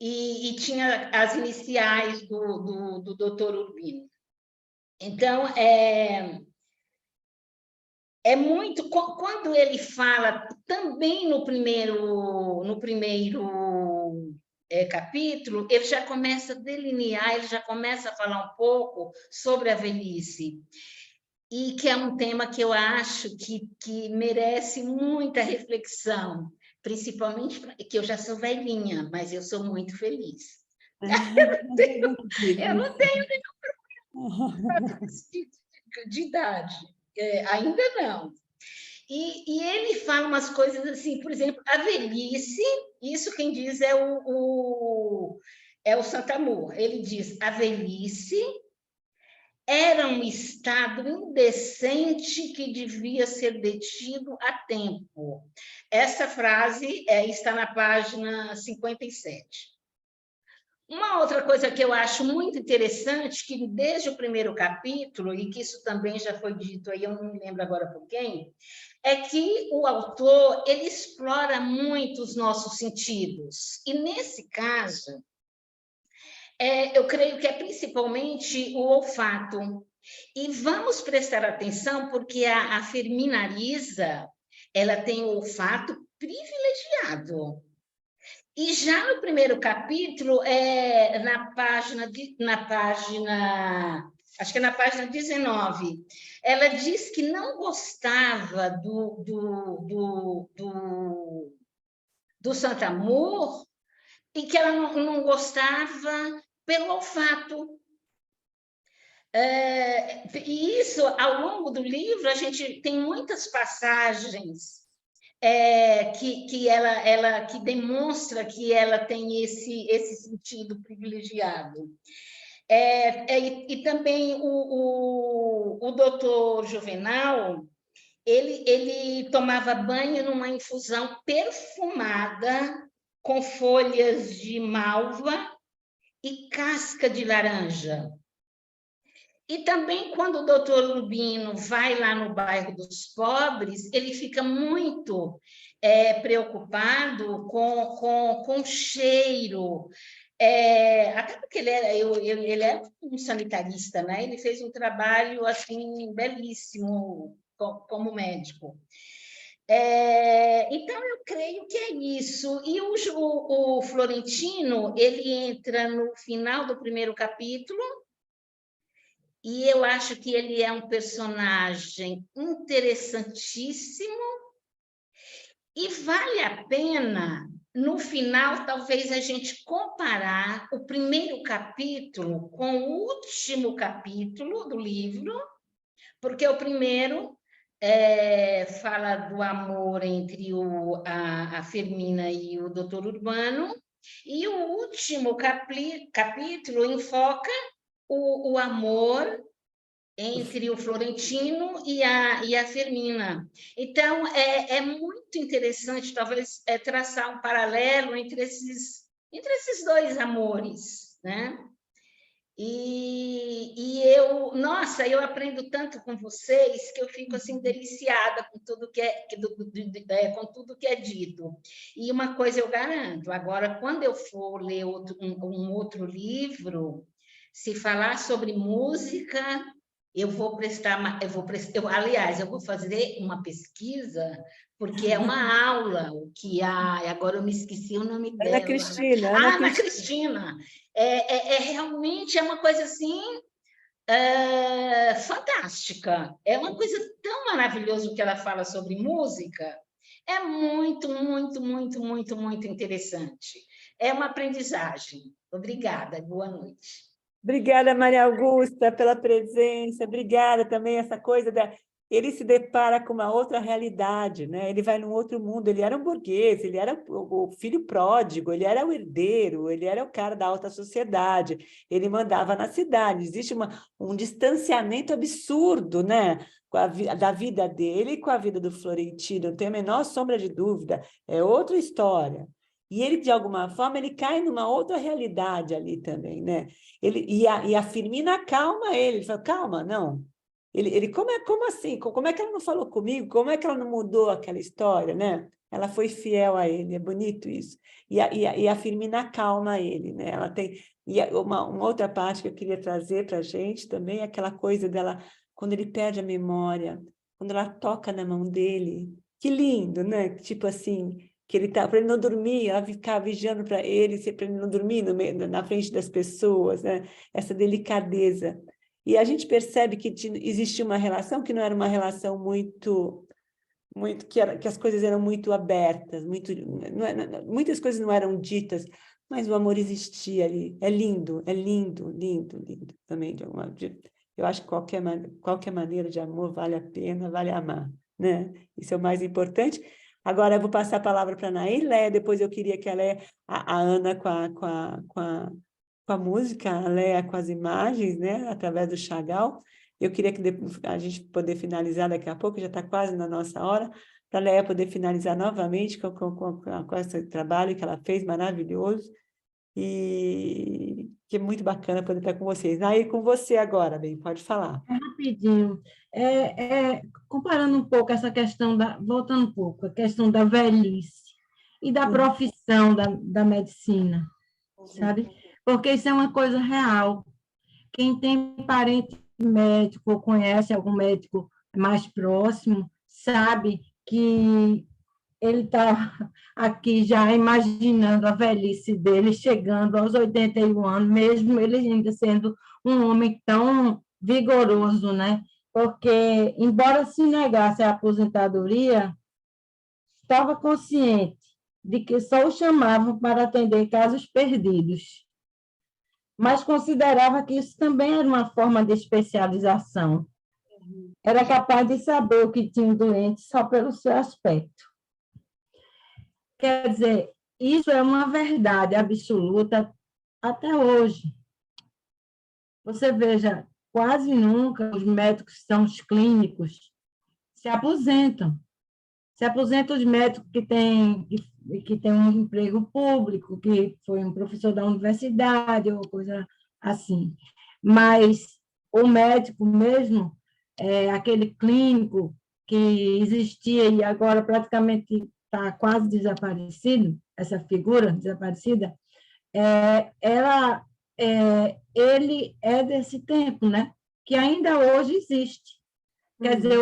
e tinha as iniciais do doutor Urbino. Então, é muito... Quando ele fala, também no primeiro capítulo, ele já começa a delinear, ele já começa a falar um pouco sobre a velhice, e que é um tema que eu acho que merece muita reflexão, principalmente que eu já sou velhinha, mas eu sou muito feliz. Eu não tenho nenhum problema de idade, ainda não. E ele fala umas coisas assim, por exemplo, a velhice, isso quem diz é o Santamor. Ele diz: a velhice era um estado indecente que devia ser detido a tempo. Essa frase está na página 57. Uma outra coisa que eu acho muito interessante, que desde o primeiro capítulo, e que isso também já foi dito aí, eu não me lembro agora por quem, é que o autor ele explora muito os nossos sentidos. E, nesse caso, eu creio que é principalmente o olfato. E vamos prestar atenção, porque a Fermina Arisa, ela tem um olfato privilegiado. E já no primeiro capítulo, acho que é na página 19, ela diz que não gostava do Santamor, e que ela não gostava pelo olfato. E isso, ao longo do livro, a gente tem muitas passagens que demonstra que ela tem esse sentido privilegiado. E também o doutor Juvenal, ele tomava banho numa infusão perfumada com folhas de malva e casca de laranja. E também, quando o doutor Urbino vai lá no bairro dos pobres, ele fica muito preocupado com o cheiro, até porque ele é um sanitarista, né? Ele fez um trabalho assim, belíssimo como médico. Então, eu creio que é isso. E o Florentino, ele entra no final do primeiro capítulo, e eu acho que ele é um personagem interessantíssimo, e vale a pena, no final, talvez a gente comparar o primeiro capítulo com o último capítulo do livro, porque o primeiro fala do amor entre a Fermina e o doutor Urbano, e o último capítulo enfoca o amor entre o Florentino e a Fermina. Então, é muito interessante, talvez, traçar um paralelo entre esses dois amores, né? E eu aprendo tanto com vocês que eu fico assim deliciada com tudo que é dito. E uma coisa eu garanto, agora, quando eu for ler um outro livro, se falar sobre música, aliás, eu vou fazer uma pesquisa, porque é uma aula, agora eu me esqueci o nome dela. Ana Cristina. Ana Cristina. Realmente uma coisa assim fantástica. É uma coisa tão maravilhosa o que ela fala sobre música. É muito, muito, muito, muito, muito interessante. É uma aprendizagem. Obrigada, boa noite. Obrigada, Maria Augusta, pela presença. Obrigada também, essa coisa da... Ele se depara com uma outra realidade, né? Ele vai num outro mundo. Ele era um burguês, ele era o filho pródigo, ele era o herdeiro, ele era o cara da alta sociedade, ele mandava na cidade. Existe um distanciamento absurdo, né? Da vida dele com a vida do Florentino, não tem a menor sombra de dúvida. É outra história. E ele, de alguma forma, ele cai numa outra realidade ali também, né? E a Firmina acalma ele. Ele fala, calma, não. Como assim? Como é que ela não falou comigo? Como é que ela não mudou aquela história, né? Ela foi fiel a ele, é bonito isso. E a Firmina acalma ele, né? Ela tem... uma outra parte que eu queria trazer para a gente também é aquela coisa dela, quando ele perde a memória, quando ela toca na mão dele. Que lindo, né? Tipo assim, que ele tá, para ele não dormir, ela ficar vigiando para ele não dormir na frente das pessoas, né? Essa delicadeza. E a gente percebe que existia uma relação que não era uma relação muito que as coisas eram muito abertas, muitas coisas não eram ditas, mas o amor existia ali. É lindo, lindo, lindo também. Eu acho que qualquer maneira de amor vale a pena, vale amar, né? Isso é o mais importante. Agora eu vou passar a palavra para a Nailé, depois eu queria que a Ana com a música, a Léa com as imagens, né, através do Chagall. Eu queria que a gente poder finalizar daqui a pouco, já está quase na nossa hora, para a Léa poder finalizar novamente com esse trabalho que ela fez, maravilhoso, e que é muito bacana poder estar com vocês. Aí, com você agora, bem, pode falar. Rapidinho, comparando um pouco essa questão voltando um pouco, a questão da velhice e da profissão da medicina, sabe? Porque isso é uma coisa real. Quem tem parente médico ou conhece algum médico mais próximo, sabe que ele está aqui já imaginando a velhice dele, chegando aos 81 anos, mesmo ele ainda sendo um homem tão vigoroso, né? Porque, embora se negasse à aposentadoria, estava consciente de que só o chamavam para atender casos perdidos, mas considerava que isso também era uma forma de especialização. Era capaz de saber o que tinha o doente só pelo seu aspecto. Quer dizer, isso é uma verdade absoluta até hoje. Você veja, quase nunca os médicos são os clínicos se aposentam. Se aposentam os médicos que têm um emprego público, que foi um professor da universidade ou coisa assim. Mas o médico mesmo, aquele clínico que existia e agora praticamente está quase desaparecido, essa figura desaparecida, ele é desse tempo, né? Que ainda hoje existe. Quer dizer,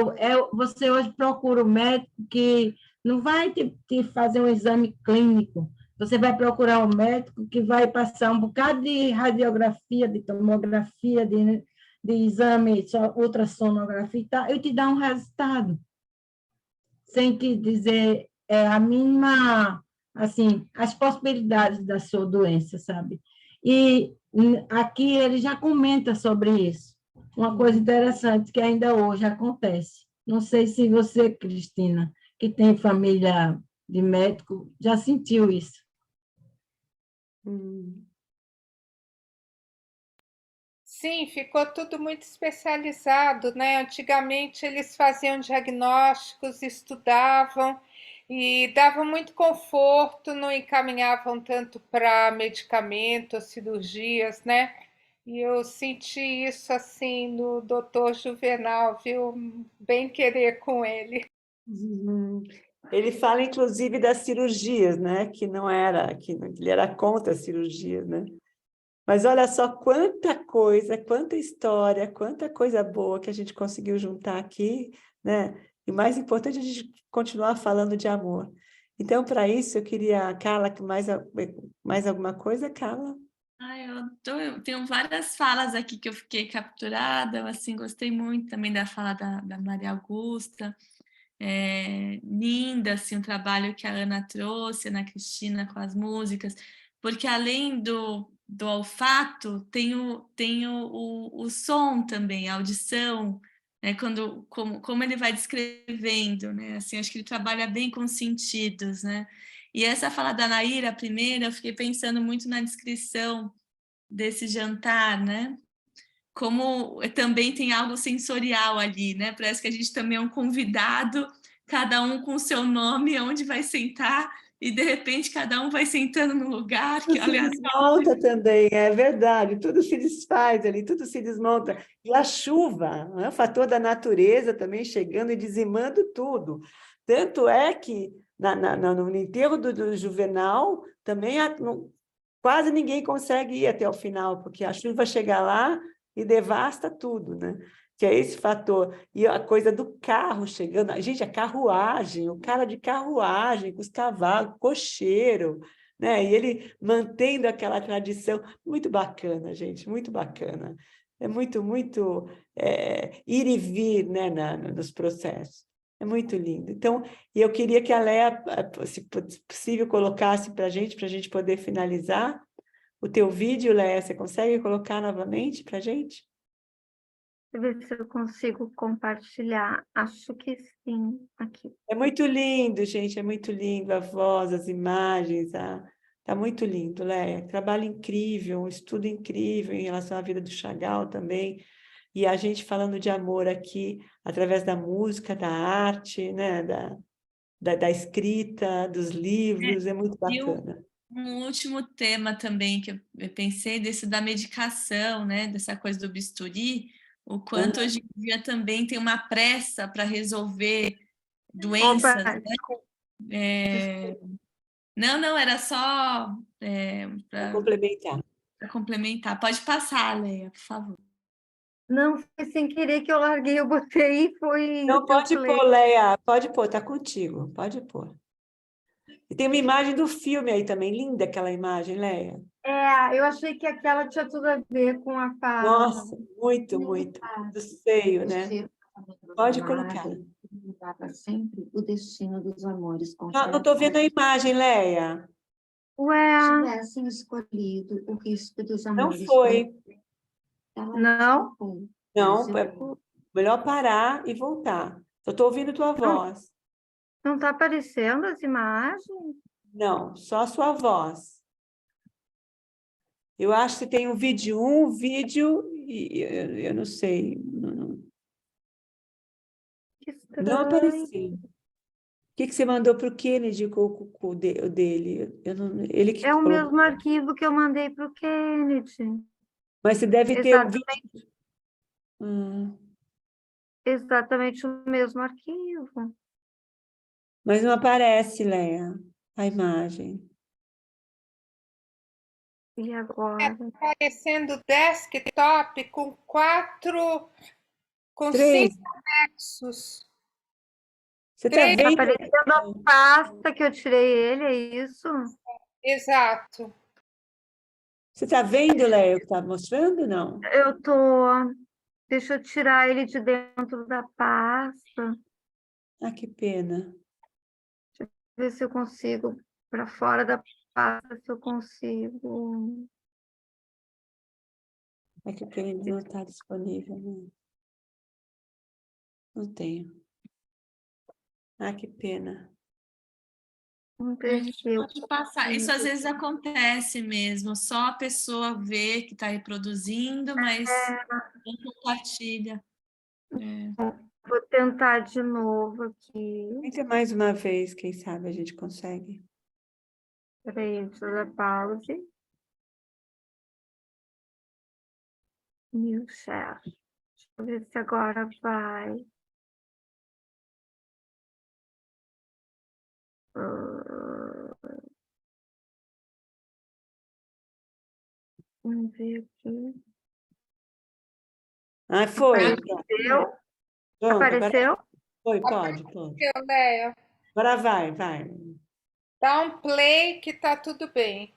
você hoje procura um médico que não vai te fazer um exame clínico, você vai procurar um médico que vai passar um bocado de radiografia, de tomografia, de exame, ultrassonografia e tal, e te dá um resultado, sem te dizer a mínima, assim, as possibilidades da sua doença, sabe? E aqui ele já comenta sobre isso. Uma coisa interessante que ainda hoje acontece. Não sei se você, Cristina, que tem família de médico, já sentiu isso. Sim, ficou tudo muito especializado, né? Antigamente eles faziam diagnósticos, estudavam e davam muito conforto, não encaminhavam tanto para medicamento, cirurgias, né? E eu senti isso assim no doutor Juvenal, viu? Bem querer com ele. Ele fala, inclusive, das cirurgias, né? Que ele era contra as cirurgias, né? Mas olha só quanta coisa, quanta história, quanta coisa boa que a gente conseguiu juntar aqui, né? E mais importante, a gente continuar falando de amor. Então, para isso, eu queria... Carla, mais alguma coisa, Carla? Eu tenho várias falas aqui que eu fiquei capturada, assim, gostei muito também da fala da Maria Augusta. Linda, assim, o trabalho que a Ana trouxe, a Ana Cristina com as músicas, porque além do olfato, tem o som também, a audição, né? Como ele vai descrevendo, né? Assim, acho que ele trabalha bem com os sentidos, né? E essa fala da Naira, a primeira, eu fiquei pensando muito na descrição desse jantar, né? Como também tem algo sensorial ali, né? Parece que a gente também é um convidado, cada um com o seu nome, onde vai sentar, e de repente cada um vai sentando no lugar, que Tudo se aliás, desmonta também, é verdade, tudo se desfaz ali, tudo se desmonta. E a chuva, né? O fator da natureza também chegando e dizimando tudo. Tanto é que no enterro do Juvenal, também quase ninguém consegue ir até o final, porque a chuva chega lá e devasta tudo, né? Que é esse fator. E a coisa do carro chegando. Gente, a carruagem, o cara de carruagem, com os cavalos, cocheiro, né? E ele mantendo aquela tradição. Muito bacana, gente, muito bacana. É muito ir e vir, né, nos processos. É muito lindo. Então, e eu queria que a Léa, se possível, colocasse para a gente poder finalizar o teu vídeo, Léa. Você consegue colocar novamente para a gente? Deixa eu ver se eu consigo compartilhar. Acho que sim, aqui. É muito lindo, gente, é muito lindo a voz, as imagens, tá muito lindo, Léa. Trabalho incrível, um estudo incrível em relação à vida do Chagall também. E a gente falando de amor aqui, através da música, da arte, né? Da escrita, dos livros, é muito e bacana. um último tema também que eu pensei, desse da medicação, né? Dessa coisa do bisturi, o quanto hoje em dia também tem uma pressa para resolver doenças, Opa, né? desculpa. Não, era só Para complementar. para complementar. Pode passar, Leia, por favor. Não, foi sem querer que eu larguei, eu botei e foi Não, o teu pode play. pôr, Léa, pode pôr, tá contigo, pode pôr. E tem uma imagem do filme aí também, linda aquela imagem, Léa. Eu achei que aquela tinha tudo a ver com a fala. Nossa, muito, do seio, né? Pode colocar. Para sempre o destino dos amores Não estou vendo a imagem, Léa. Ué, tivessem escolhido o risco dos Não amores. foi. não? Não, é melhor parar e voltar. Só estou ouvindo tua voz. Não está aparecendo as imagens? Não, só a sua voz. Eu acho que tem um vídeo e eu não sei. Que Não estranho. apareceu. O que você mandou para o Kennedy com o dele? Ele que É o colocou. mesmo arquivo que eu mandei para o Kennedy. Mas você deve ter um vídeo. Exatamente o mesmo arquivo. Mas não aparece, Léa, a imagem. E agora? Aparecendo desktop com Três. 5 anexos. Você está Três. vendo? Aparecendo a pasta que eu tirei ele, é isso? Exato. Você está vendo, Léa, o que está mostrando? Não. Eu tô. Deixa eu tirar ele de dentro da pasta. Ah, que pena. Ver se eu consigo para fora da pasta, se eu consigo. É que o Kennedy não está disponível, né? Não tenho. Ah, que pena. Não sei se eu Pode passar. Isso às vezes acontece mesmo. Só a pessoa vê que está reproduzindo, mas não compartilha. vou tentar de novo aqui. Tenta mais uma vez, quem sabe a gente consegue. Peraí, deixa eu dar pause. New share. Deixa eu ver se agora vai. Vamos ver aqui. Ah, foi. Apareceu? Pronto, Apareceu? foi, pode. Léa, Agora vai. dá um play que tá tudo bem.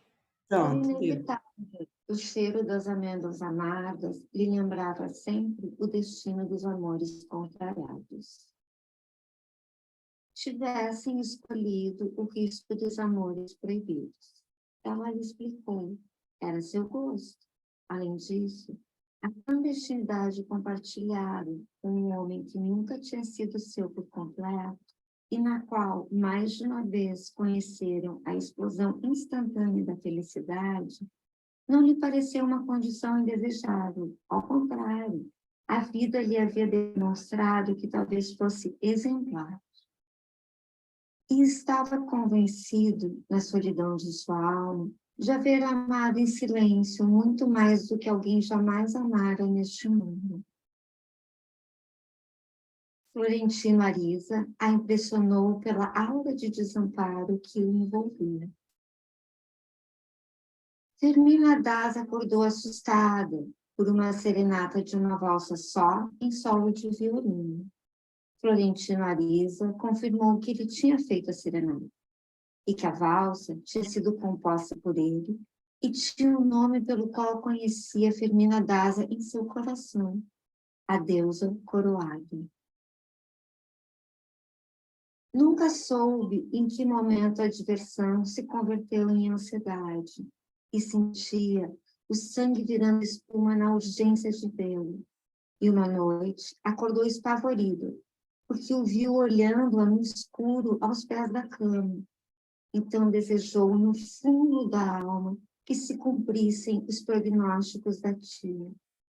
Pronto, deu. inevitável O cheiro das amêndoas amargas lhe lembrava sempre o destino dos amores contrariados. Tivessem escolhido o risco dos amores proibidos. Ela lhe explicou, era seu gosto. Além disso, a clandestinidade compartilhada com um homem que nunca tinha sido seu por completo e na qual mais de uma vez conheceram a explosão instantânea da felicidade, não lhe pareceu uma condição indesejável. Ao contrário, a vida lhe havia demonstrado que talvez fosse exemplar. E estava convencido, na solidão de sua alma, de haver amado em silêncio muito mais do que alguém jamais amara neste mundo. Florentino Ariza a impressionou pela aura de desamparo que o envolvia. Firmina Daza acordou assustada por uma serenata de uma valsa só em solo de violino. Florentino Ariza confirmou que ele tinha feito a serenata e que a valsa tinha sido composta por ele e tinha o nome pelo qual conhecia Firmina Daza em seu coração, a deusa coroada. Nunca soube em que momento a diversão se converteu em ansiedade e sentia o sangue virando espuma na urgência de vê-lo. E uma noite acordou espavorido, porque o viu olhando-a no escuro aos pés da cama. Então desejou no fundo da alma que se cumprissem os prognósticos da tia.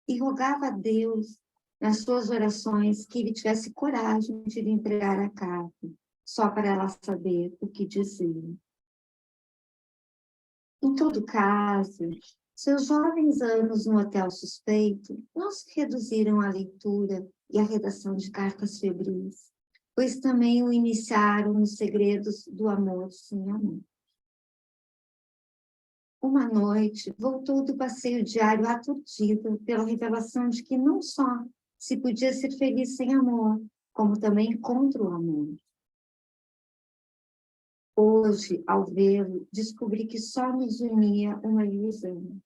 E rogava a Deus, nas suas orações, que ele tivesse coragem de lhe entregar a carta, só para ela saber o que dizer. Em todo caso, seus jovens anos no Hotel Suspeito não se reduziram à leitura e à redação de cartas febris, pois também o iniciaram nos segredos do amor sem amor. Uma noite, voltou do passeio diário aturdida pela revelação de que não só se podia ser feliz sem amor, como também contra o amor. Hoje, ao vê-lo, descobri que só nos unia uma ilusão.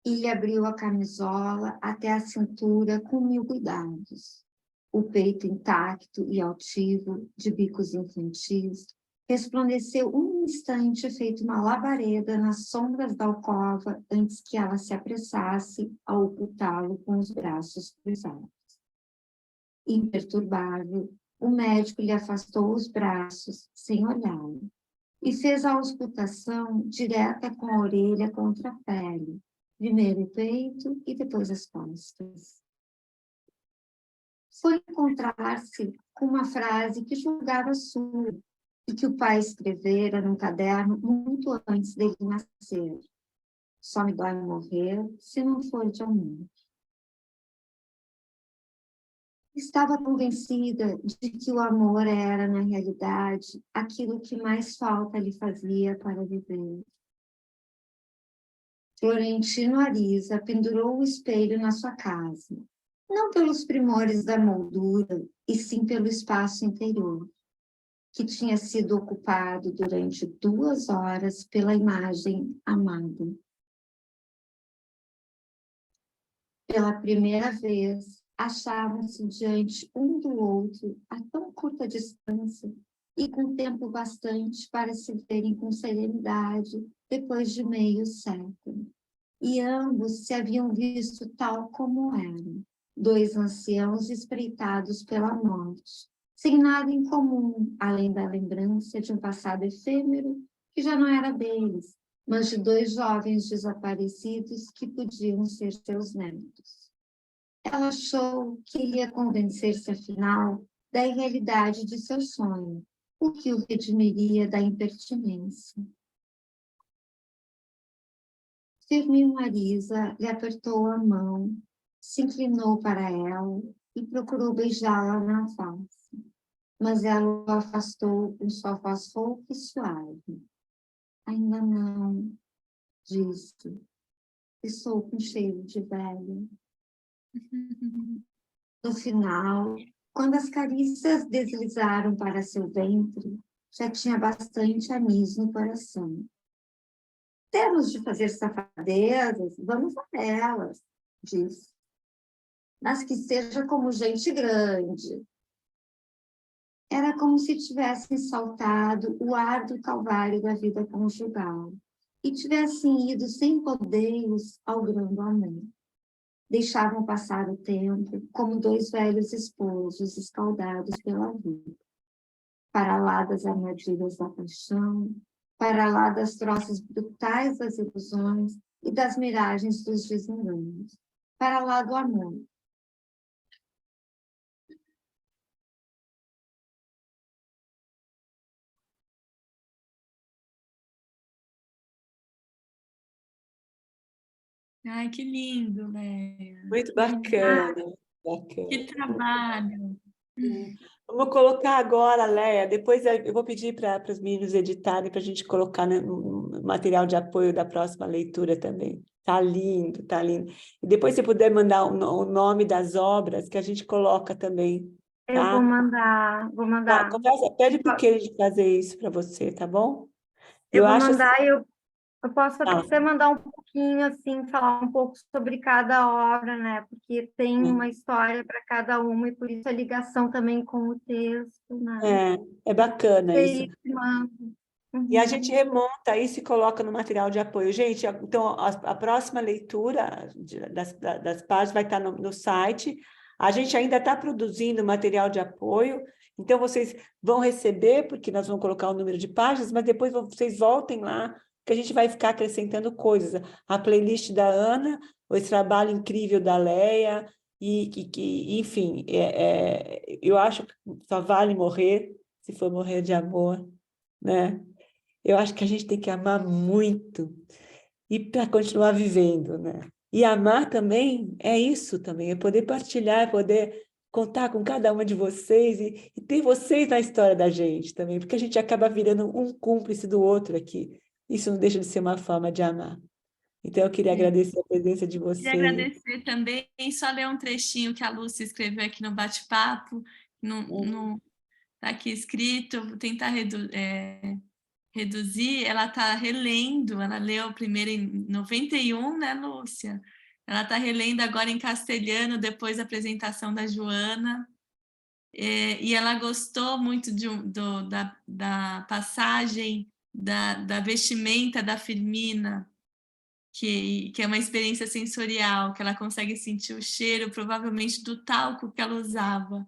Ele abriu a camisola até a cintura com 1000 cuidados. O peito intacto e altivo, de bicos infantis, resplandeceu um instante feito uma labareda nas sombras da alcova antes que ela se apressasse a ocultá-lo com os braços cruzados. Imperturbável, o médico lhe afastou os braços, sem olhá-lo, e fez a auscultação direta com a orelha contra a pele, primeiro o peito e depois as costas. Foi encontrar-se com uma frase que julgava sua e que o pai escrevera num caderno muito antes dele nascer. Só me dói morrer se não for de amor. Estava convencida de que o amor era, na realidade, aquilo que mais falta lhe fazia para viver. Florentino Ariza pendurou o espelho na sua casa, não pelos primores da moldura, e sim pelo espaço interior, que tinha sido ocupado durante 2 horas pela imagem amada. Pela primeira vez, achavam-se diante um do outro a tão curta distância e com tempo bastante para se verem com serenidade depois de meio século. E ambos se haviam visto tal como eram, 2 anciãos espreitados pela morte, sem nada em comum, além da lembrança de um passado efêmero que já não era deles, mas de 2 jovens desaparecidos que podiam ser seus netos. Ela achou que ele ia convencer-se, afinal, da irrealidade de seu sonho, o que o redimiria da impertinência. Firmino Ariza lhe apertou a mão, se inclinou para ela e procurou beijá-la na face, mas ela o afastou com sua voz rouca e suave. Ainda não, disse, estou com cheiro de velho. No final, quando as carícias deslizaram para seu ventre, já tinha bastante anis no coração. temos de fazer safadezas, vamos a elas, diz. Mas que seja como gente grande. Era como se tivessem saltado o árduo calvário da vida conjugal e tivessem ido sem rodeios ao grande amor. Deixavam passar o tempo como dois velhos esposos escaldados pela vida. Para lá das armadilhas da paixão, para lá das troças brutais das ilusões e das miragens dos desenganos, para lá do amor. Ai, que lindo, Léa. Muito bacana, bacana. Que trabalho. Vamos colocar agora, Léa, depois eu vou pedir para os meninos editarem para a gente colocar no material de apoio da próxima leitura também. Tá lindo, tá lindo. E depois, se puder mandar o nome das obras, que a gente coloca também, Eu tá? vou mandar, vou Tá, mandar. pede para o Kennedy fazer isso para você, tá bom? Eu vou acho mandar, assim, eu posso até mandar um pouquinho, assim, falar um pouco sobre cada obra, né? Porque tem uma história para cada uma e por isso a ligação também com o texto, né? é bacana isso. Sei, mando. E a gente remonta isso e coloca no material de apoio. Gente, então, a próxima leitura das páginas vai estar no site. A gente ainda está produzindo material de apoio, então vocês vão receber, porque nós vamos colocar o número de páginas, mas depois vocês voltem lá, que a gente vai ficar acrescentando coisas. A playlist da Ana, esse trabalho incrível da Léa, enfim, eu acho que só vale morrer, se for morrer de amor, né? Eu acho que a gente tem que amar muito e para continuar vivendo, né? E amar também é isso também, é poder partilhar, é poder contar com cada uma de vocês e ter vocês na história da gente também, porque a gente acaba virando um cúmplice do outro aqui. Isso não deixa de ser uma forma de amar. Então, eu queria agradecer a presença de Queria vocês. agradecer também, só ler um trechinho que a Lúcia escreveu aqui no bate-papo, está aqui escrito, vou tentar reduzir, ela está relendo, ela leu primeiro em 91, né, Lúcia? Ela está relendo agora em castelhano, depois da apresentação da Joana, e ela gostou muito da passagem da vestimenta da Firmina, que é uma experiência sensorial, que ela consegue sentir o cheiro, provavelmente, do talco que ela usava.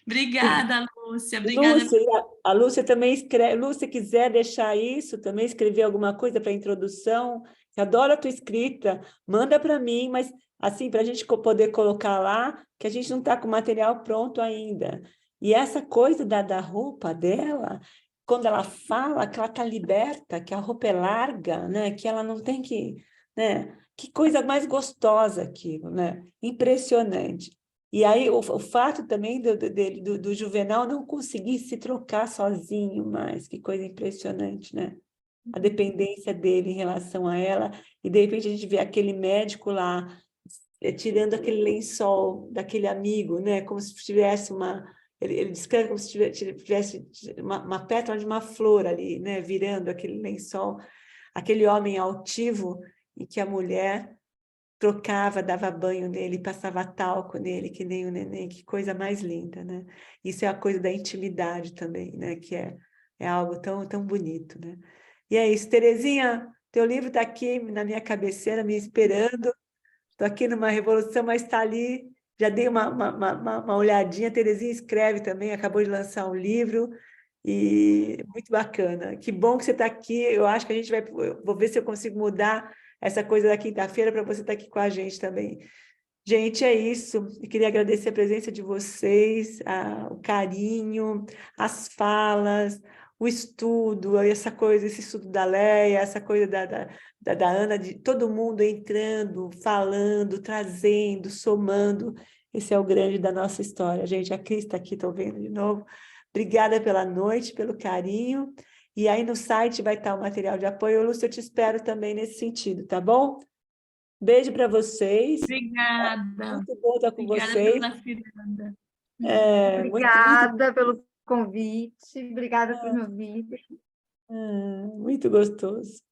Obrigada, Lúcia. Obrigada. Lúcia, a Lúcia também escreve. Lúcia, quiser deixar isso, também escrever alguma coisa para a introdução, eu adoro a tua escrita, manda para mim, mas assim, para a gente poder colocar lá, que a gente não está com o material pronto ainda. E essa coisa da roupa dela, quando ela fala que ela está liberta, que a roupa é larga, né? Que ela não tem que... Né? Que coisa mais gostosa aquilo, né? Impressionante. E aí o fato também do Juvenal não conseguir se trocar sozinho mais, que coisa impressionante, né? A dependência dele em relação a ela, e de repente a gente vê aquele médico lá tirando aquele lençol daquele amigo, né? Como se tivesse uma... Ele descreve como se tivesse uma pétala de uma flor ali, né? Virando aquele lençol, aquele homem altivo, e que a mulher trocava, dava banho nele, passava talco nele, que nem o neném, que coisa mais linda, né? Isso é a coisa da intimidade também, né? Que é algo tão, tão bonito, né? E é isso, Terezinha, teu livro está aqui na minha cabeceira, me esperando, estou aqui numa revolução, mas está ali, já dei uma olhadinha, Terezinha escreve também, acabou de lançar um livro, e muito bacana, que bom que você está aqui, eu acho que a gente vou ver se eu consigo mudar essa coisa da quinta-feira para você estar aqui com a gente também. Gente, é isso. Eu queria agradecer a presença de vocês, o carinho, as falas, o estudo, essa coisa, esse estudo da Léa, essa coisa da Ana, de todo mundo entrando, falando, trazendo, somando. Esse é o grande da nossa história. Gente, a Cris está aqui, estou vendo de novo. Obrigada pela noite, pelo carinho. E aí no site vai estar o material de apoio. Lúcia, eu te espero também nesse sentido, tá bom? Beijo para vocês. Obrigada. Muito bom estar com Obrigada vocês. pela Fernanda. Obrigada pelo convite, obrigada por me ouvir. Muito gostoso.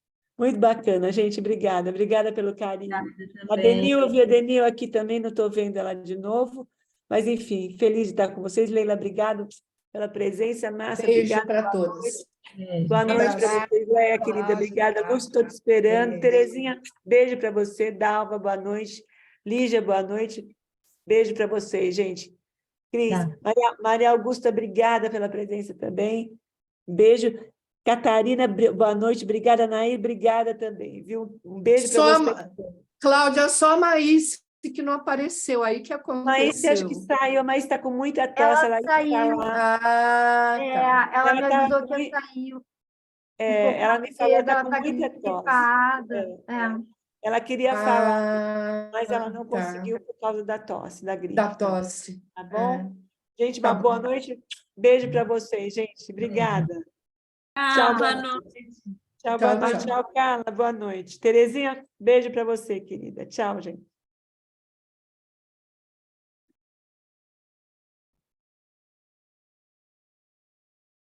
Muito bacana, gente. Obrigada. Obrigada pelo carinho. A também. Denil, eu vi a Denil aqui também, não estou vendo ela de novo. Mas, enfim, feliz de estar com vocês. Leila, obrigado pela presença. Márcia, Beijo obrigada. para todos. Boa noite para Abraço. vocês. Leia, querida, obrigada. Augusto, estou te esperando. Beijo. Terezinha, beijo para você. Dalva, boa noite. Lígia, boa noite. Beijo para vocês, gente. Cris, Tá. Maria Augusta, obrigada pela presença também. Beijo. Catarina, boa noite. Obrigada, Nair. Obrigada também, viu? Um beijo para você. Cláudia, só a Maíse que não apareceu. Aí que Maíse, acho que aconteceu. saiu. A Maíse está com muita tosse. Ela Ela ia saiu. falar. Ah, tá. Ela me Ela tá avisou que muito- saiu. ela me falou que está Ela com está muita tosse. gripada. Ela queria falar, Ah, mas ela não tá. conseguiu por causa da tosse, da gripe. Da tosse. Tá bom? Gente, Tá uma boa bom. noite. Beijo para vocês, gente. Obrigada. Tchau, Boa boa noite. Tchau, boa Tchau, noite. tchau. Tchau, Carla. Boa noite. Terezinha, beijo para você, querida. Tchau, gente.